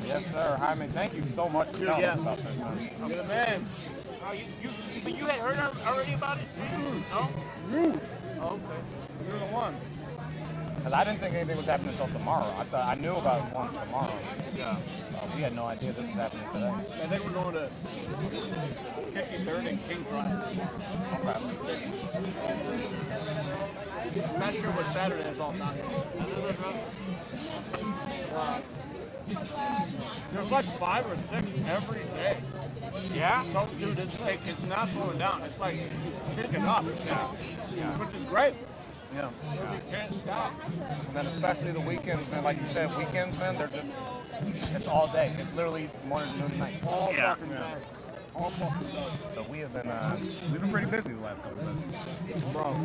[SPEAKER 1] Yes, sir. Jaime, thank you so much for telling us about this.
[SPEAKER 12] You're the man.
[SPEAKER 8] Oh, you had heard already about it? No?
[SPEAKER 1] Okay. You're the one. Because I didn't think anything was happening until tomorrow. I knew about it once tomorrow. Yeah. We had no idea this was happening today.
[SPEAKER 12] I think we're going to 53rd and King Drive. I'm not sure what Saturday is all about. There's like 5 or 6 every day.
[SPEAKER 8] Yeah?
[SPEAKER 12] So, dude, it's not slowing down. It's like picking up. Yeah. Which is great.
[SPEAKER 1] Yeah.
[SPEAKER 12] You can't stop.
[SPEAKER 1] And then especially the weekends, man. Like you said, weekends, man, they're just, it's all day. It's literally morning, noon, night.
[SPEAKER 12] All fucking day. All fucking day.
[SPEAKER 1] So we've been pretty busy the last couple of days.
[SPEAKER 8] Bro.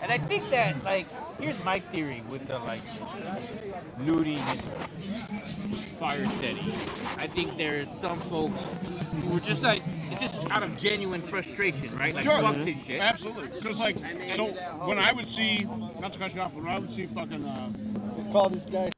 [SPEAKER 8] And I think that, like, here's my theory with the, like, looting and fire steady. I think there's some folks who are just like, it's just out of genuine frustration, right? Like,
[SPEAKER 12] Sure.
[SPEAKER 8] fuck this shit.
[SPEAKER 12] Absolutely. Because, like, so when I would see, not to cut you off, but when I would see fucking,
[SPEAKER 11] Call this guy.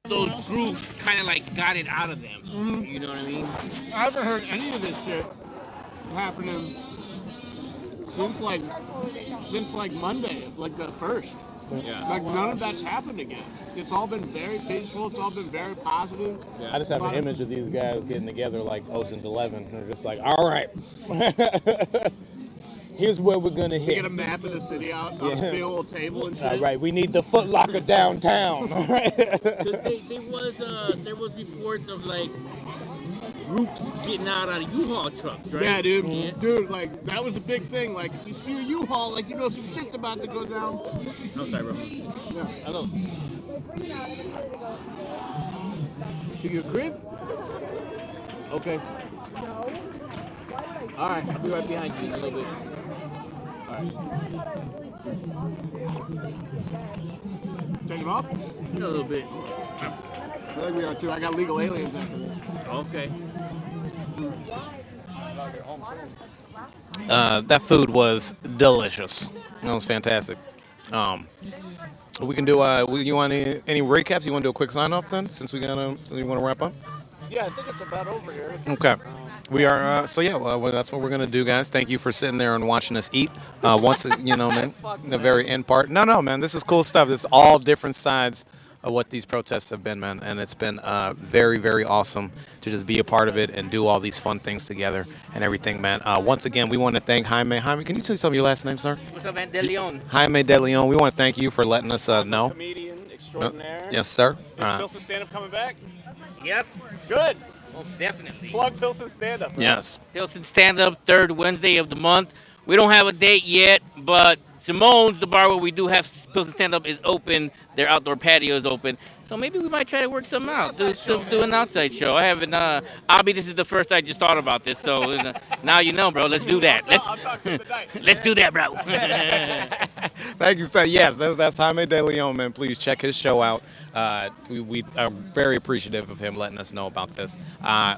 [SPEAKER 8] Those groups kind of like got it out of them. You know what I mean?
[SPEAKER 12] I haven't heard any of this shit happening since like Monday, like the 1st.
[SPEAKER 8] Yeah.
[SPEAKER 12] Like none of that's happened again. It's all been very peaceful. It's all been very positive.
[SPEAKER 1] I just have an image of these guys getting together like Ocean's 11. They're just like, all right, here's where we're gonna
[SPEAKER 12] They
[SPEAKER 1] hit.
[SPEAKER 12] get a map of the city out on a big old table and shit.
[SPEAKER 1] All right, we need the Foot Locker downtown. All right.
[SPEAKER 8] There was reports of like groups getting out of U-Haul trucks, right?
[SPEAKER 12] Yeah, dude.
[SPEAKER 8] Yeah.
[SPEAKER 12] Dude, like that was a big thing. Like if you see a U-Haul, like you know some shit's about to go down.
[SPEAKER 8] I'm sorry, bro.
[SPEAKER 12] Yeah.
[SPEAKER 8] Hello.
[SPEAKER 12] To your crib? Okay.
[SPEAKER 8] All right, I'll be right behind you in a little bit.
[SPEAKER 12] All right. Take it off?
[SPEAKER 8] In a little bit.
[SPEAKER 12] I think we are too. I got legal aliens after this.
[SPEAKER 8] Okay.
[SPEAKER 6] That food was delicious. That was fantastic.
[SPEAKER 1] We can do. You want any recaps? You want to do a quick sign off then, since we want to wrap up?
[SPEAKER 12] Yeah, I think it's about over here.
[SPEAKER 1] Okay. We are. So yeah, well, that's what we're gonna do, guys. Thank you for sitting there and watching us eat. Once man, the very end part. No, man, this is cool stuff. This is all different sides of what these protests have been, man, and it's been very, very awesome to just be a part of it and do all these fun things together and everything, man. Once again, we want to thank Jaime. Jaime, can you tell me your last name, sir?
[SPEAKER 8] What's up, man? De Leon.
[SPEAKER 1] Jaime De Leon. We want to thank you for letting us know.
[SPEAKER 12] Comedian extraordinaire.
[SPEAKER 1] Yes, sir.
[SPEAKER 12] Is Pilsen stand-up coming back?
[SPEAKER 8] Yes.
[SPEAKER 12] Good.
[SPEAKER 8] Most definitely.
[SPEAKER 12] Plug Pilsen stand-up. Right?
[SPEAKER 1] Yes.
[SPEAKER 8] Pilsen stand-up, third Wednesday of the month. We don't have a date yet, but Simone's, the bar where we do have Pilsen stand-up, is open. Their outdoor patio is open. So maybe we might try to work something out. Do an outside show. I haven't. Abby, this is the first I just thought about this. So now you know, bro. Let's do that. Let's do that, bro.
[SPEAKER 1] Thank you, sir. Yes, that's Jaime De Leon, man. Please check his show out. We are very appreciative of him letting us know about this.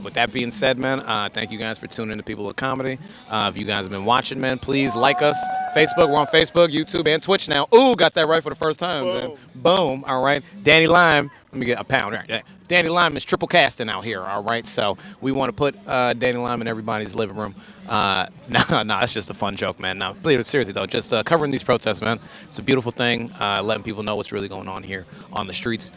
[SPEAKER 1] With that being said, man, thank you guys for tuning in to People of Comedy. If you guys have been watching, man, please like us. Facebook, we're on Facebook, YouTube, and Twitch now. Ooh, got that right for the first time, man. Boom. All right. Danny Lime. Let me get a pound. Right there. Danny Lime is triple casting out here, all right? So we want to put Danny Lime in everybody's living room. No, it's just a fun joke, man. No, seriously, though, just covering these protests, man. It's a beautiful thing, letting people know what's really going on here on the streets.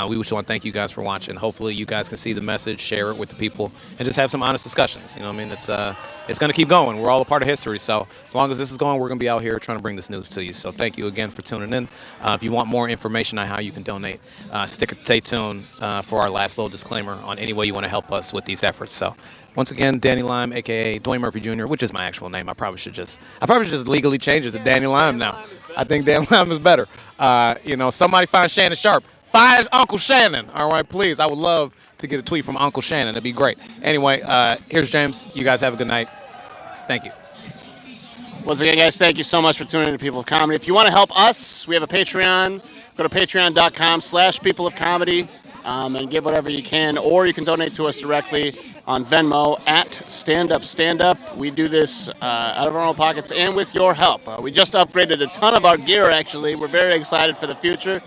[SPEAKER 1] We just want to thank you guys for watching. Hopefully you guys can see the message, share it with the people, and just have some honest discussions. You know what I mean? It's going to keep going. We're all a part of history. So as long as this is going, we're going to be out here trying to bring this news to you. So thank you again for tuning in. If you want more information on how you can donate, stay tuned for our last little disclaimer on any way you want to help us with these efforts. So once again, Danny Lime, a.k.a. Dwayne Murphy Jr., which is my actual name. I probably should just legally change it to Danny Lime now. I think Danny Lime is better. Somebody find Shannon Sharp. Find Uncle Shannon. All right, please. I would love to get a tweet from Uncle Shannon. That'd be great. Anyway, here's James. You guys have a good night. Thank you.
[SPEAKER 12] Once again, guys, thank you so much for tuning in to People of Comedy. If you want to help us, we have a Patreon. Go to patreon.com/People of Comedy and give whatever you can, or you can donate to us directly on Venmo at StandUpStandUp. We do this out of our own pockets and with your help. We just upgraded a ton of our gear, actually. We're very excited for the future.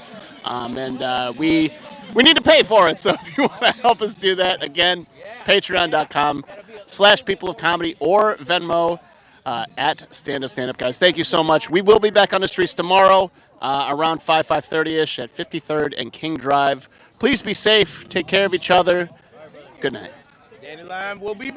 [SPEAKER 12] We need to pay for it, so if you want to help us do that, again, patreon.com/People of Comedy or Venmo at StandUpStandUp, guys. Thank you so much. We will be back on the streets tomorrow around 5:30ish at 53rd and King Drive. Please be safe. Take care of each other. Good night.
[SPEAKER 1] Danny Lime will be